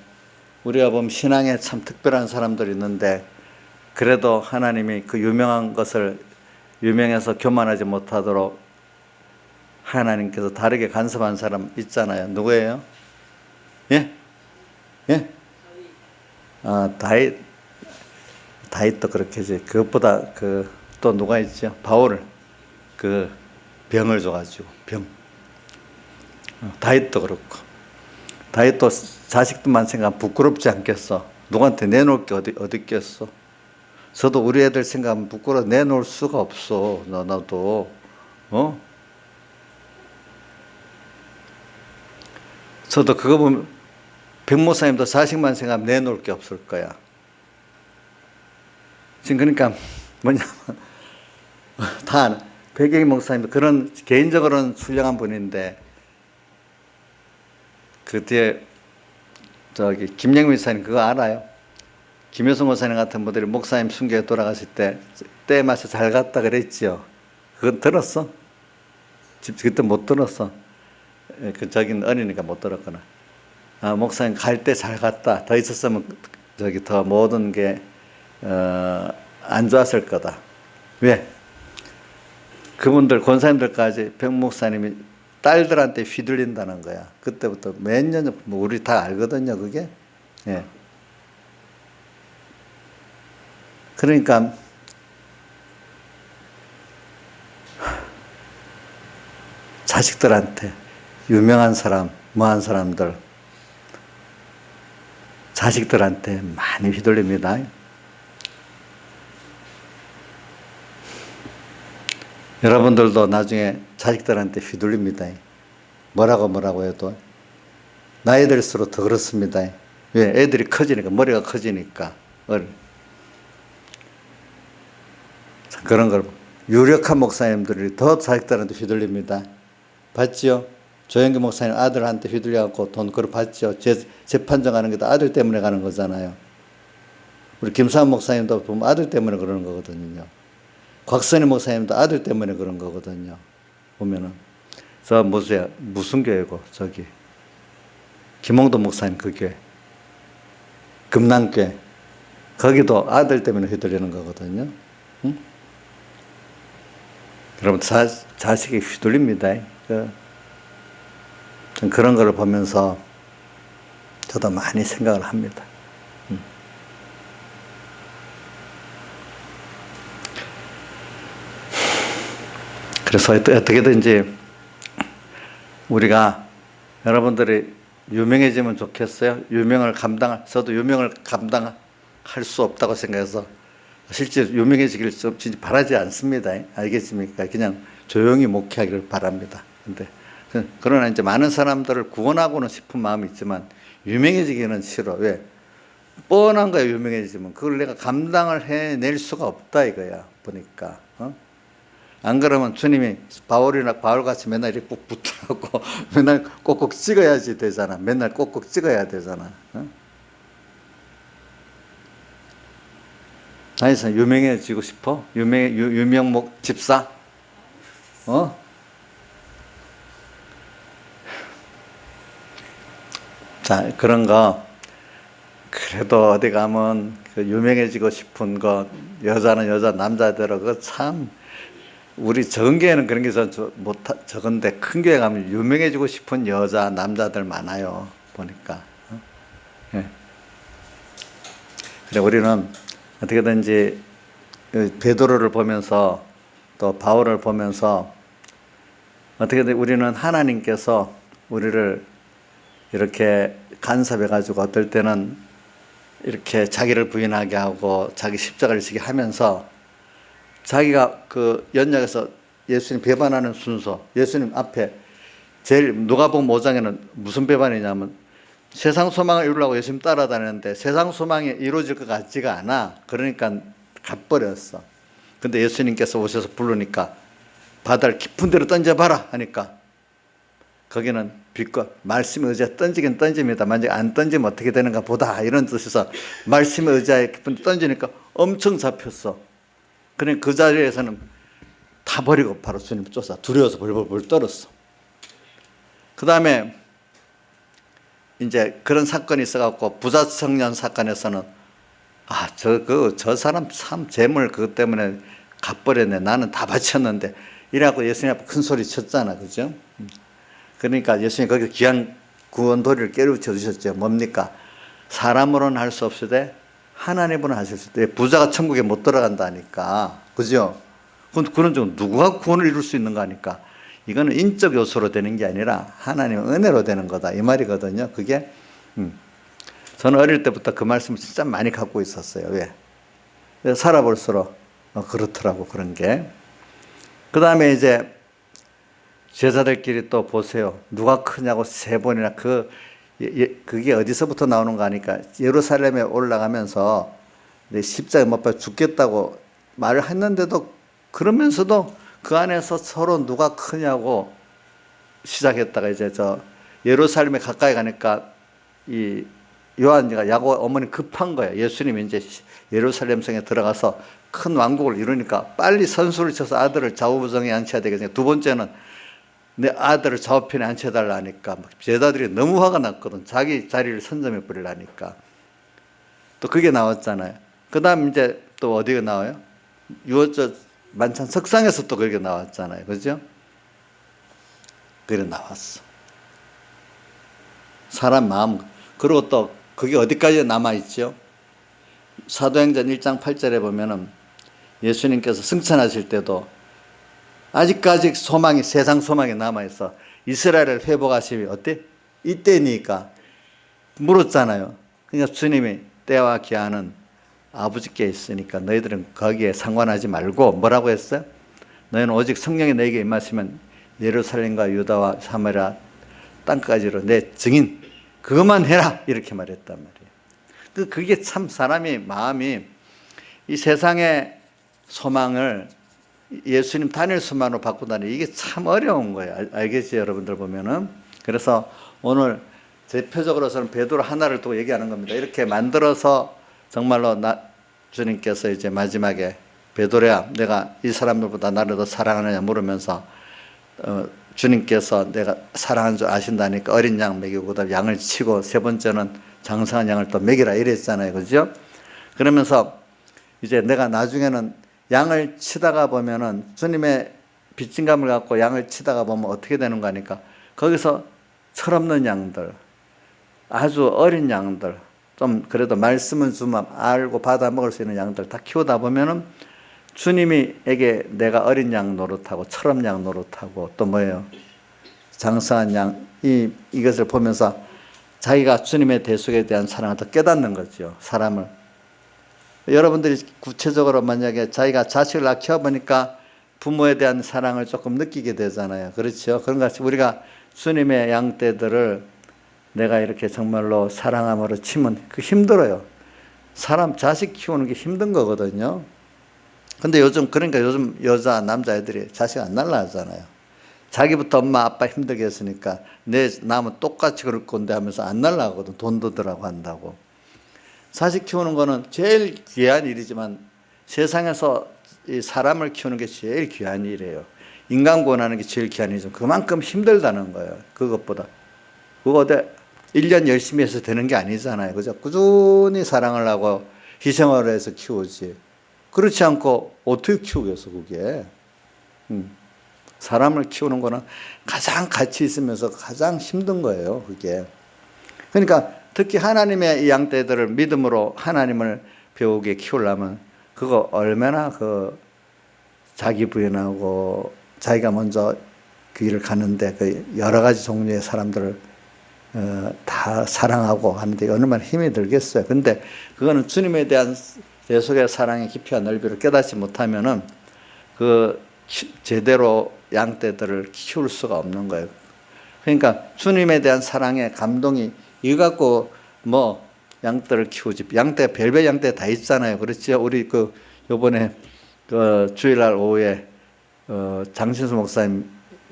우리가 보면 신앙에 참 특별한 사람들이 있는데 그래도 하나님이 그 유명한 것을 유명해서 교만하지 못하도록 하나님께서 다르게 간섭한 사람 있잖아요. 누구예요? 예? 예? 다윗도 그렇게 지. 그것보다 또 누가 있죠? 바울 그 병을 줘가지고 병. 다윗도 그렇고. 다윗도 자식들만 생각하면 부끄럽지 않겠어? 누구한테 내놓을 게 어디 있겠어? 저도 우리 애들 생각하면 부끄러워 내놓을 수가 없어. 나도. 저도 그거 보면 백목사님도 자식만 생각하면 내놓을 게 없을 거야. 지금 그러니까 뭐냐면 다 백영희 목사님도 그런 개인적으로는 훌륭한 분인데 그 뒤에 김영민 목사님 그거 알아요? 김효성 목사님 같은 분들이 목사님 순교에 돌아가실 때 맞춰 잘 갔다 그랬지요. 그건 들었어? 그때 못 들었어. 저긴 어리니까 못 들었구나. 목사님 갈 때 잘 갔다. 더 있었으면 더 모든 게 안 좋았을 거다. 왜? 그분들 권사님들까지 백 목사님이 딸들한테 휘둘린다는 거야. 그때부터 몇 년 전 우리 다 알거든요. 그게. 예. 그러니까 자식들한테 유명한 사람, 뭐한 사람들 자식들한테 많이 휘둘립니다. 여러분들도 나중에 자식들한테 휘둘립니다. 뭐라고 해도 나이 들수록 더 그렇습니다. 왜? 애들이 커지니까, 머리가 커지니까. 그런 걸 유력한 목사님들이 더 자식들한테 휘둘립니다. 봤지요? 조영기 목사님 아들한테 휘둘려갖고 돈 그걸 받죠. 재판 정하는 게 다 아들 때문에 가는 거잖아요. 우리 김사한 목사님도 보면 아들 때문에 그러는 거거든요. 곽선희 목사님도 아들 때문에 그런 거거든요. 보면은. 저 무슨 교회고, 저기. 김홍도 목사님 그 교회. 금남교회. 거기도 아들 때문에 휘둘리는 거거든요. 응? 여러분 자식이 휘둘립니다. 그런 걸 보면서 저도 많이 생각을 합니다. 그래서 어떻게든지 우리가 여러분들이 유명해지면 좋겠어요. 저도 유명을 감당할 수 없다고 생각해서 실제 유명해지기를 좀 진짜 바라지 않습니다. 알겠습니까? 그냥 조용히 목회하기를 바랍니다. 근데 그러나 이제 많은 사람들을 구원하고는 싶은 마음이 있지만 유명해지기는 싫어. 왜? 뻔한 거야. 유명해지면 그걸 내가 감당을 해낼 수가 없다 이거야. 보니까. 안 그러면 주님이 바울같이 맨날 이렇게 꼭 붙으라고 맨날 꼭꼭 찍어야지 되잖아. 맨날 꼭꼭 찍어야 되잖아. 나이서 유명해지고 싶어? 유명목 집사? 자, 그런 거 그래도 어디 가면 그 유명해지고 싶은 거 여자는 여자 남자대로 그 참 우리 적은 교회는 그런 게 적은데 큰 교회 가면 유명해지고 싶은 여자 남자들 많아요. 보니까. 네. 그래 우리는 어떻게든지 베드로를 보면서 또 바울을 보면서 어떻게든 우리는 하나님께서 우리를 이렇게 간섭해 가지고 어떨 때는 이렇게 자기를 부인하게 하고 자기 십자가를 지게 하면서 자기가 그 연약에서 예수님 배반하는 순서, 예수님 앞에 제일 누가복음 5장에는 무슨 배반이냐면 세상 소망을 이루려고 예수님 따라다니는데 세상 소망이 이루어질 것 같지가 않아. 그러니까 가버렸어. 근데 예수님께서 오셔서 부르니까 바다를 깊은 데로 던져봐라 하니까 거기는 빛과 말씀에 의지해 던지긴 던집니다. 만약 안 던지면 어떻게 되는가 보다 이런 뜻에서 말씀에 의지해 깊은 데 던지니까 엄청 잡혔어. 그러니까 그 자리에서는 다 버리고 바로 주님 쫓아 두려워서 벌벌 떨었어. 그 다음에 이제 그런 사건이 있어갖고 부자 청년 사건에서는 저 사람 참 재물 그것 때문에 갚버렸네. 나는 다 바쳤는데 이래갖고 예수님 앞에 큰 소리 쳤잖아. 그죠? 그러니까 예수님 거기서 귀한 구원 도리를 깨우쳐 주셨죠. 뭡니까? 사람으로는 할 수 없으되 하나님으로는 하실 수 있대. 부자가 천국에 못 들어간다니까. 그죠? 그런 적 누구가 구원을 이룰 수 있는 거 아니까. 이거는 인적 요소로 되는 게 아니라 하나님의 은혜로 되는 거다. 이 말이거든요. 그게 저는 어릴 때부터 그 말씀을 진짜 많이 갖고 있었어요. 왜? 살아볼수록 그렇더라고 그런 게. 그 다음에 이제 제자들끼리 또 보세요. 누가 크냐고 세 번이나 그게 어디서부터 나오는 거 아니까 예루살렘에 올라가면서 십자가에 못 박혀 죽겠다고 말을 했는데도 그러면서도 그 안에서 서로 누가 크냐고 시작했다가 이제 예루살렘에 가까이 가니까 이 요한이가 야곱 어머니 급한 거야. 예수님이 이제 예루살렘 성에 들어가서 큰 왕국을 이루니까 빨리 선수를 쳐서 아들을 좌우부정에 앉혀야 되겠냐. 두 번째는 내 아들을 좌우편에 앉혀달라니까 제자들이 너무 화가 났거든. 자기 자리를 선점해 버리려니까. 또 그게 나왔잖아요. 그 다음 이제 또 어디가 나와요? 유월절 만찬 석상에서 또 그게 나왔잖아요. 그죠? 그게 나왔어. 사람 마음. 그리고 또 그게 어디까지 남아있죠? 사도행전 1장 8절에 보면은 예수님께서 승천하실 때도 아직까지 세상 소망이 남아있어. 이스라엘을 회복하심이 어때? 이때니까 물었잖아요. 그러니까 주님이 때와 기한은 아버지께 있으니까 너희들은 거기에 상관하지 말고 뭐라고 했어요? 너희는 오직 성령이 너에게 임하시면 예루살렘과 유다와 사마리아 땅까지로 내 증인 그것만 해라 이렇게 말했단 말이에요. 그게 참 사람이 마음이 이 세상의 소망을 예수님 단일 수만으로 바꾸다니 이게 참 어려운 거예요. 알겠죠 여러분들 보면은. 그래서 오늘 대표적으로서는 베드로 하나를 두고 얘기하는 겁니다. 이렇게 만들어서 정말로 주님께서 이제 마지막에 베드로야 내가 이 사람들보다 나를 더 사랑하느냐 물으면서 주님께서 내가 사랑하는 줄 아신다니까 어린 양 먹이고 그다음 양을 치고 세 번째는 장성한 양을 또 먹이라 이랬잖아요. 그죠? 그러면서 이제 내가 나중에는 양을 치다가 보면은 주님의 빚진감을 갖고 양을 치다가 보면 어떻게 되는 거니까 거기서 철없는 양들, 아주 어린 양들, 좀 그래도 말씀은 좀 알고 받아 먹을 수 있는 양들 다 키우다 보면은 주님이에게 내가 어린 양 노릇하고 철없는 양 노릇하고 또 뭐예요? 장성한 양, 이것을 보면서 자기가 주님의 대속에 대한 사랑을 더 깨닫는 거죠. 사람을. 여러분들이 구체적으로 만약에 자기가 자식을 낳아 키워보니까 부모에 대한 사랑을 조금 느끼게 되잖아요. 그렇죠? 그런 것 같이 우리가 주님의 양떼들을 내가 이렇게 정말로 사랑함으로 치면 그 힘들어요. 사람 자식 키우는 게 힘든 거거든요. 근데 그러니까 요즘 여자, 남자애들이 자식 안 날라 하잖아요. 자기부터 엄마, 아빠 힘들게 했으니까 내 남은 똑같이 그럴 건데 하면서 안 날라 하거든. 돈도 들라고 한다고. 자식 키우는 거는 제일 귀한 일이지만 세상에서 이 사람을 키우는 게 제일 귀한 일이에요. 인간 구원하는 게 제일 귀한 일이죠. 그만큼 힘들다는 거예요. 그것보다. 그거 1년 열심히 해서 되는 게 아니잖아요. 그죠? 꾸준히 사랑을 하고 희생을 해서 키우지. 그렇지 않고 어떻게 키우겠어, 그게. 사람을 키우는 거는 가장 같이 있으면서 가장 힘든 거예요, 그게. 그러니까 특히 하나님의 이 양떼들을 믿음으로 하나님을 배우게 키우려면 그거 얼마나 자기 부인하고 자기가 먼저 그 일을 가는데 그 여러 가지 종류의 사람들을 다 사랑하고 하는데 얼마나 힘이 들겠어요. 근데 그거는 주님에 대한 대속의 사랑의 깊이와 넓이를 깨닫지 못하면은 제대로 양떼들을 키울 수가 없는 거예요. 그러니까 주님에 대한 사랑의 감동이 이거 갖고 뭐 양떼를 키우지. 양떼 별별 양떼 다 있잖아요. 그렇죠? 우리 요번에 주일날 오후에 장신수 목사님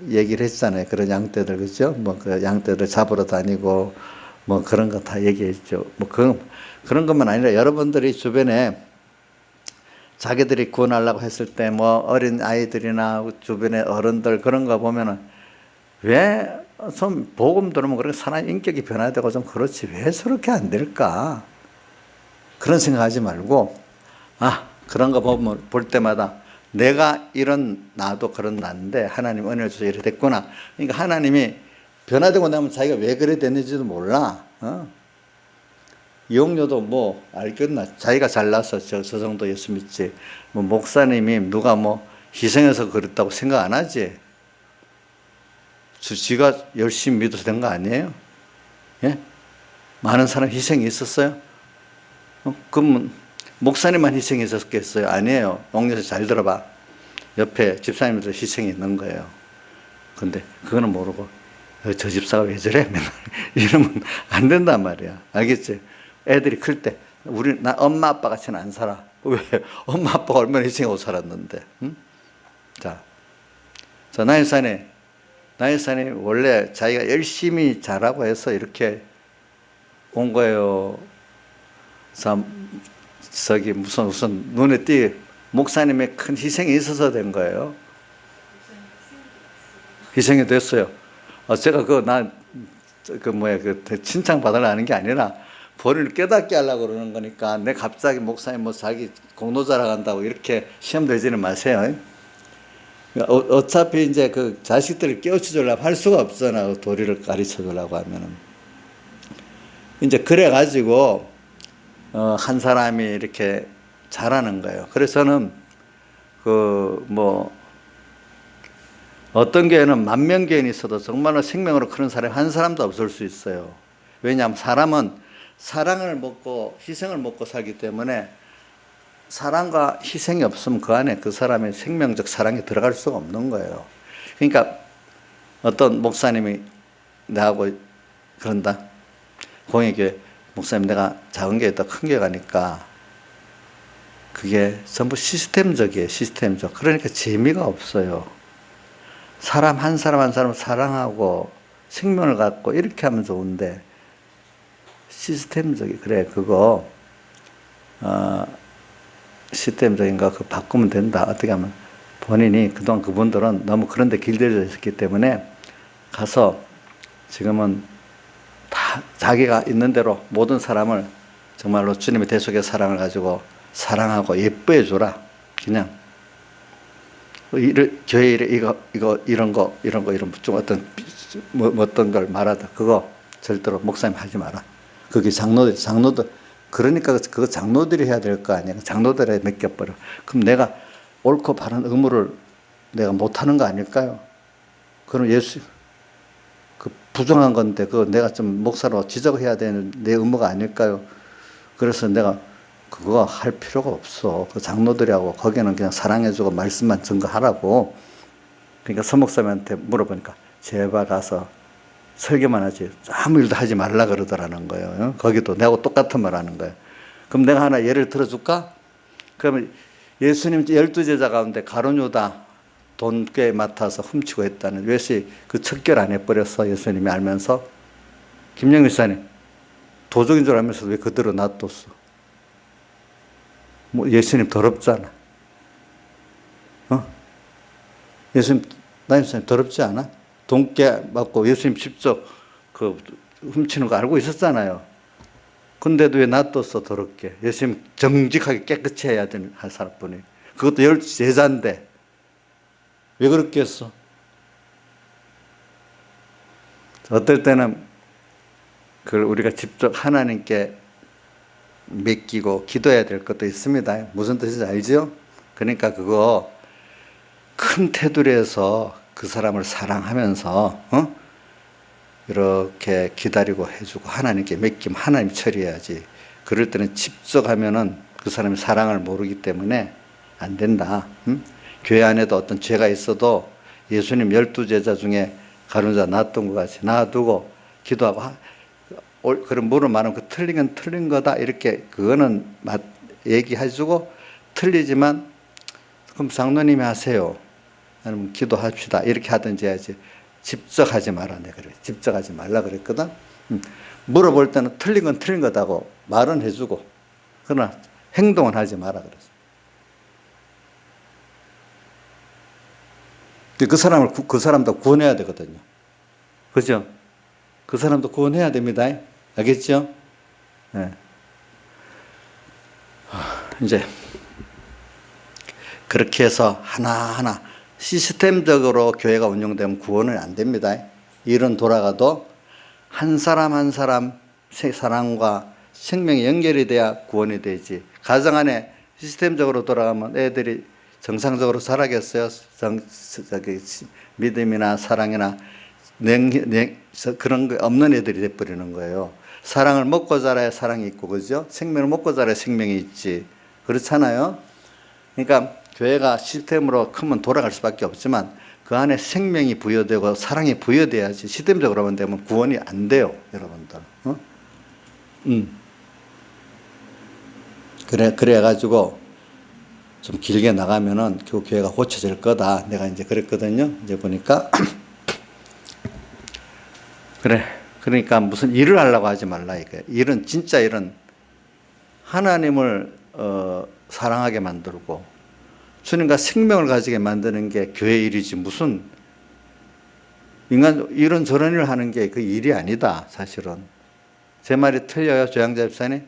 얘기를 했잖아요. 그런 양떼들, 그죠? 뭐 그 양떼들 잡으러 다니고 뭐 그런 거 다 얘기했죠. 뭐 그런 것만 아니라 여러분들이 주변에 자기들이 구원하려고 했을 때 뭐 어린 아이들이나 주변의 어른들 그런 거 보면은 왜 좀 복음 들으면 그렇게 사람 인격이 변화되고 좀 그렇지 왜 저렇게 안 될까? 그런 생각하지 말고 그런 거 볼 때마다 내가 나도 그런 나인데 하나님 은혜를 주셔서 이렇게 됐구나. 그러니까 하나님이 변화되고 나면 자기가 왜 그래 됐는지도 몰라. 이용료도 뭐 알겠나? 자기가 잘나서 저 정도 예수 믿지. 뭐 목사님이 누가 뭐 희생해서 그랬다고 생각 안 하지. 지가 열심히 믿어서 된 거 아니에요? 예? 많은 사람 희생이 있었어요? 그러면 목사님만 희생했었겠어요? 아니에요. 옥녀서 잘 들어봐. 옆에 집사님들 희생이 있는 거예요. 근데 그거는 모르고 저 집사가 왜 저래? 맨날 이러면 안 된단 말이야. 알겠지? 애들이 클 때 나 엄마 아빠 같이는 안 살아. 왜? 엄마 아빠가 얼마나 희생하고 살았는데. 응? 자, 나일산이 원래 자기가 열심히 잘하고 해서 이렇게 온 거예요. 무슨 눈에 목사님의 큰 희생이 있어서 된 거예요. 희생이 됐어요. 제가 칭찬 받으려는 게 아니라 본인을 깨닫게 하려고 그러는 거니까 내 갑자기 목사님 뭐 자기 공로 자랑한다고 이렇게 시험 들지는 마세요. 어차피 이제 그 자식들을 깨우쳐 주려고 할 수가 없잖아. 도리를 가르쳐 주려고 하면은. 이제 그래가지고, 한 사람이 이렇게 잘하는 거예요. 그래서 저는 어떤 교회는 만명 교인이 있어도 정말로 생명으로 크는 사람이 한 사람도 없을 수 있어요. 왜냐하면 사람은 사랑을 먹고 희생을 먹고 살기 때문에 사랑과 희생이 없으면 그 안에 그 사람의 생명적 사랑이 들어갈 수가 없는 거예요. 그러니까 어떤 목사님이 나하고 그런다. 공예교회 목사님 내가 작은 교회 있다 큰 교회 가니까 그게 전부 시스템적이에요. 시스템적. 그러니까 재미가 없어요. 사람 한 사람 한 사람 사랑하고 생명을 갖고 이렇게 하면 좋은데 시스템적이 그래 그거 시스템적인 거 그거 바꾸면 된다. 어떻게 하면 본인이 그동안 그분들은 너무 그런 데 길들여져 있었기 때문에 가서 지금은 다 자기가 있는 대로 모든 사람을 정말로 주님의 대속의 사랑을 가지고 사랑하고 예뻐해 줘라. 그냥 교회 이런 거 좀 어떤 걸 말하다 그거 절대로 목사님 하지 마라. 그게 장로들 그러니까 그거 장로들이 해야 될 거 아니야. 장로들에 맡겨버려. 그럼 내가 옳고 바른 의무를 내가 못하는 거 아닐까요? 그럼 그 부정한 건데 그거 내가 좀 목사로 지적해야 되는 내 의무가 아닐까요? 그래서 내가 그거 할 필요가 없어. 그 장로들이하고 거기는 그냥 사랑해주고 말씀만 증거하라고. 그러니까 서목사님한테 물어보니까 제발 가서 설교만 하지 아무 일도 하지 말라 그러더라는 거예요. 거기도 내하고 똑같은 말 하는 거예요. 그럼 내가 하나 예를 들어줄까? 그러면 예수님 12제자 가운데 가룟 유다 돈 꽤 맡아서 훔치고 했다는 왜 그 척결 안 해버렸어? 예수님이 알면서. 김영일 사님 도적인 줄 알면서 왜 그대로 놔뒀어? 뭐 예수님 더럽잖아. 예수님 담임사님 더럽지 않아? 돈깨 맞고 예수님 직접 그 훔치는 거 알고 있었잖아요. 근데도 왜 놔뒀어 더럽게? 예수님 정직하게 깨끗이 해야 되는 한 사람뿐이. 그것도 10제자인데 왜 그렇게 했어? 어떨 때는 그걸 우리가 직접 하나님께 맡기고 기도해야 될 것도 있습니다. 무슨 뜻인지 알죠? 그러니까 그거 큰 테두리에서 그 사람을 사랑하면서 이렇게 기다리고 해주고 하나님께 맡기면 하나님 처리해야지. 그럴 때는 직접 하면은 그 사람이 사랑을 모르기 때문에 안 된다. 교회 안에도 어떤 죄가 있어도 예수님 12제자 중에 가룟 유다 놔둔 것 같이 놔두고 기도하고 그럼 물을 말하면 그 틀린 건 틀린 거다 이렇게 그거는 얘기해주고 틀리지만 그럼 장로님이 하세요. 아니면 기도합시다. 이렇게 하든지 해야지. 직접 하지 마라. 내가 그래. 직접 하지 말라 그랬거든. 물어볼 때는 틀린 건 틀린 거다고 말은 해주고 그러나 행동은 하지 마라 그랬어. 그 사람도 구원해야 되거든요. 그죠? 그 사람도 구원해야 됩니다. 알겠죠? 네. 이제 그렇게 해서 하나하나 시스템적으로 교회가 운영되면 구원은 안 됩니다. 일은 돌아가도 한 사람 한 사람 사랑과 생명이 연결이 돼야 구원이 되지. 가정 안에 시스템적으로 돌아가면 애들이 정상적으로 자라겠어요? 믿음이나 사랑이나 그런 거 없는 애들이 돼버리는 거예요. 사랑을 먹고 자라야 사랑이 있고, 그죠? 생명을 먹고 자라야 생명이 있지. 그렇잖아요? 그러니까 교회가 시스템으로 크면 돌아갈 수밖에 없지만 그 안에 생명이 부여되고 사랑이 부여돼야지. 시스템적으로만 되면 구원이 안 돼요, 여러분들. 그래가지고 좀 길게 나가면은 교회가 고쳐질 거다. 내가 이제 그랬거든요. 이제 보니까. 그러니까 무슨 일을 하려고 하지 말라 이거예요. 일은 진짜 일은 하나님을 사랑하게 만들고 주님과 생명을 가지게 만드는 게 교회 일이지 무슨 인간 이런 저런 일을 하는 게 그 일이 아니다. 사실은 제 말이 틀려요, 조양자 집사님?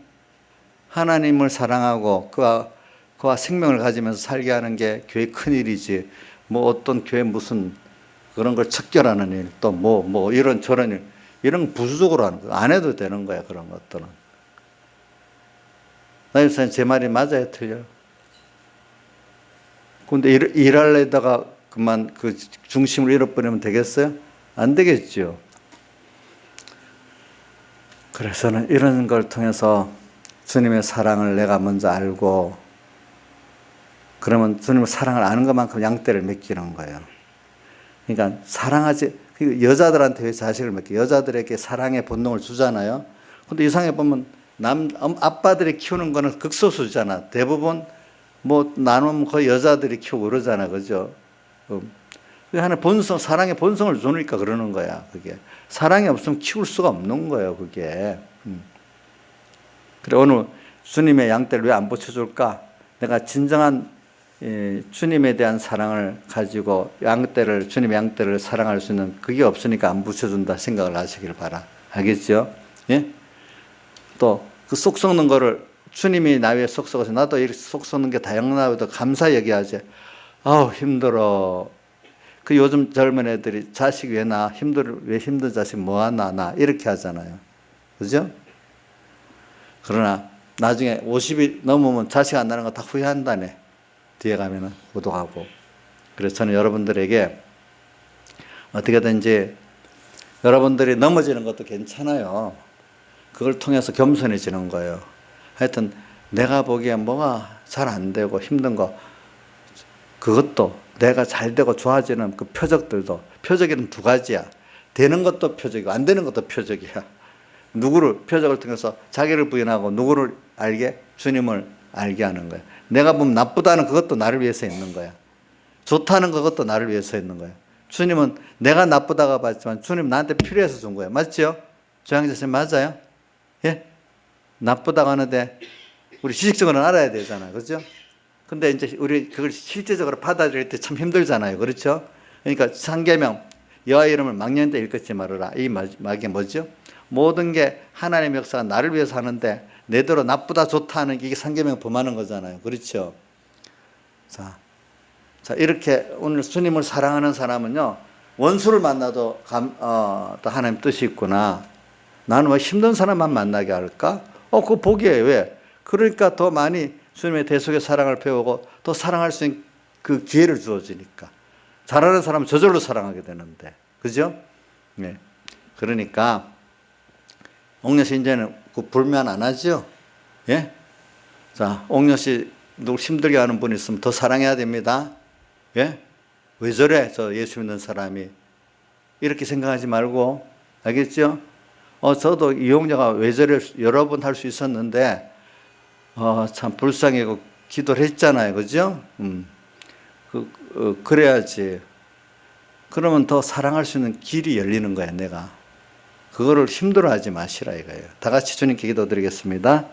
하나님을 사랑하고 그와 생명을 가지면서 살게 하는 게 교회 큰 일이지. 뭐 어떤 교회 무슨 그런 걸 척결하는 일, 또 뭐 이런 저런 일, 이런 부수적으로 하는 거 안 해도 되는 거야. 그런 것들은. 나집사님 제 말이 맞아요, 틀려요? 근데 일하려다가 그만 그 중심을 잃어버리면 되겠어요? 안 되겠죠. 그래서는 이런 걸 통해서 주님의 사랑을 내가 먼저 알고 그러면 주님의 사랑을 아는 것만큼 양떼를 맡기는 거예요. 그러니까 사랑하지, 여자들한테 왜 자식을 맡겨? 여자들에게 사랑의 본능을 주잖아요. 근데 이상하게 보면 아빠들이 키우는 거는 극소수잖아. 대부분 뭐 나누면 거의 여자들이 키우고 그러잖아. 그죠? 하나 사랑의 본성을 주니까 그러는 거야. 그게. 사랑이 없으면 키울 수가 없는 거예요. 그게. 그래, 오늘 주님의 양떼를 왜 안 붙여줄까? 내가 진정한 주님에 대한 사랑을 가지고 주님의 양떼를 사랑할 수 있는 그게 없으니까 안 붙여준다 생각을 하시길 바라. 알겠죠? 예? 또 그 속 썩는 거를 주님이 나 위에 속 썩어서 나도 이렇게 속 썩는 게 다양하다고 감사 얘기하지. 아우 힘들어. 그 요즘 젊은 애들이 자식 왜 낳아? 왜 힘든 자식 뭐 하나 나 이렇게 하잖아요. 그죠? 그러나 나중에 50이 넘으면 자식 안 낳는 거 다 후회한다네. 뒤에 가면은 고독하고. 그래서 저는 여러분들에게 어떻게든지 여러분들이 넘어지는 것도 괜찮아요. 그걸 통해서 겸손해지는 거예요. 하여튼 내가 보기엔 뭐가 잘 안 되고 힘든 거 그것도 내가 잘 되고 좋아지는 그 표적들도 표적에는 두 가지야. 되는 것도 표적이고 안 되는 것도 표적이야. 누구를 표적을 통해서 자기를 부인하고 누구를 알게? 주님을 알게 하는 거야. 내가 보면 나쁘다는 그것도 나를 위해서 있는 거야. 좋다는 그것도 나를 위해서 있는 거야. 주님은 내가 나쁘다고 봤지만 주님 나한테 필요해서 준 거야. 맞죠? 조양재 선생님 맞아요? 예? 나쁘다고 하는데 우리 지식적으로는 알아야 되잖아요. 그렇죠? 근데 이제 우리 그걸 실제적으로 받아들일 때 참 힘들잖아요. 그렇죠? 그러니까 상계명 여호와 이름을 망령되 일컫지 말아라. 이 말이 뭐죠? 모든 게 하나님의 역사가 나를 위해서 하는데 내대로 나쁘다 좋다 하는 게 이게 상계명 범하는 거잖아요. 그렇죠? 자, 이렇게 오늘 주님을 사랑하는 사람은요, 원수를 만나도 또 하나님 뜻이 있구나. 나는 왜 힘든 사람만 만나게 할까? 그거 복이에요. 왜? 그러니까 더 많이 주님의 대속의 사랑을 배우고 또 사랑할 수 있는 그 기회를 주어지니까. 잘하는 사람은 저절로 사랑하게 되는데. 그죠? 네. 그러니까, 옥녀씨 이제는 그 불면 안 하죠? 예? 자, 옥녀씨 누구 힘들게 하는 분 있으면 더 사랑해야 됩니다. 예? 왜 저래? 저 예수 믿는 사람이. 이렇게 생각하지 말고, 알겠죠? 저도 이용자가 왜 저래 여러 번 할 수 있었는데, 참 불쌍하고 기도를 했잖아요. 그죠? 그래야지. 그러면 더 사랑할 수 있는 길이 열리는 거야, 내가. 그거를 힘들어 하지 마시라 이거예요. 다 같이 주님께 기도드리겠습니다.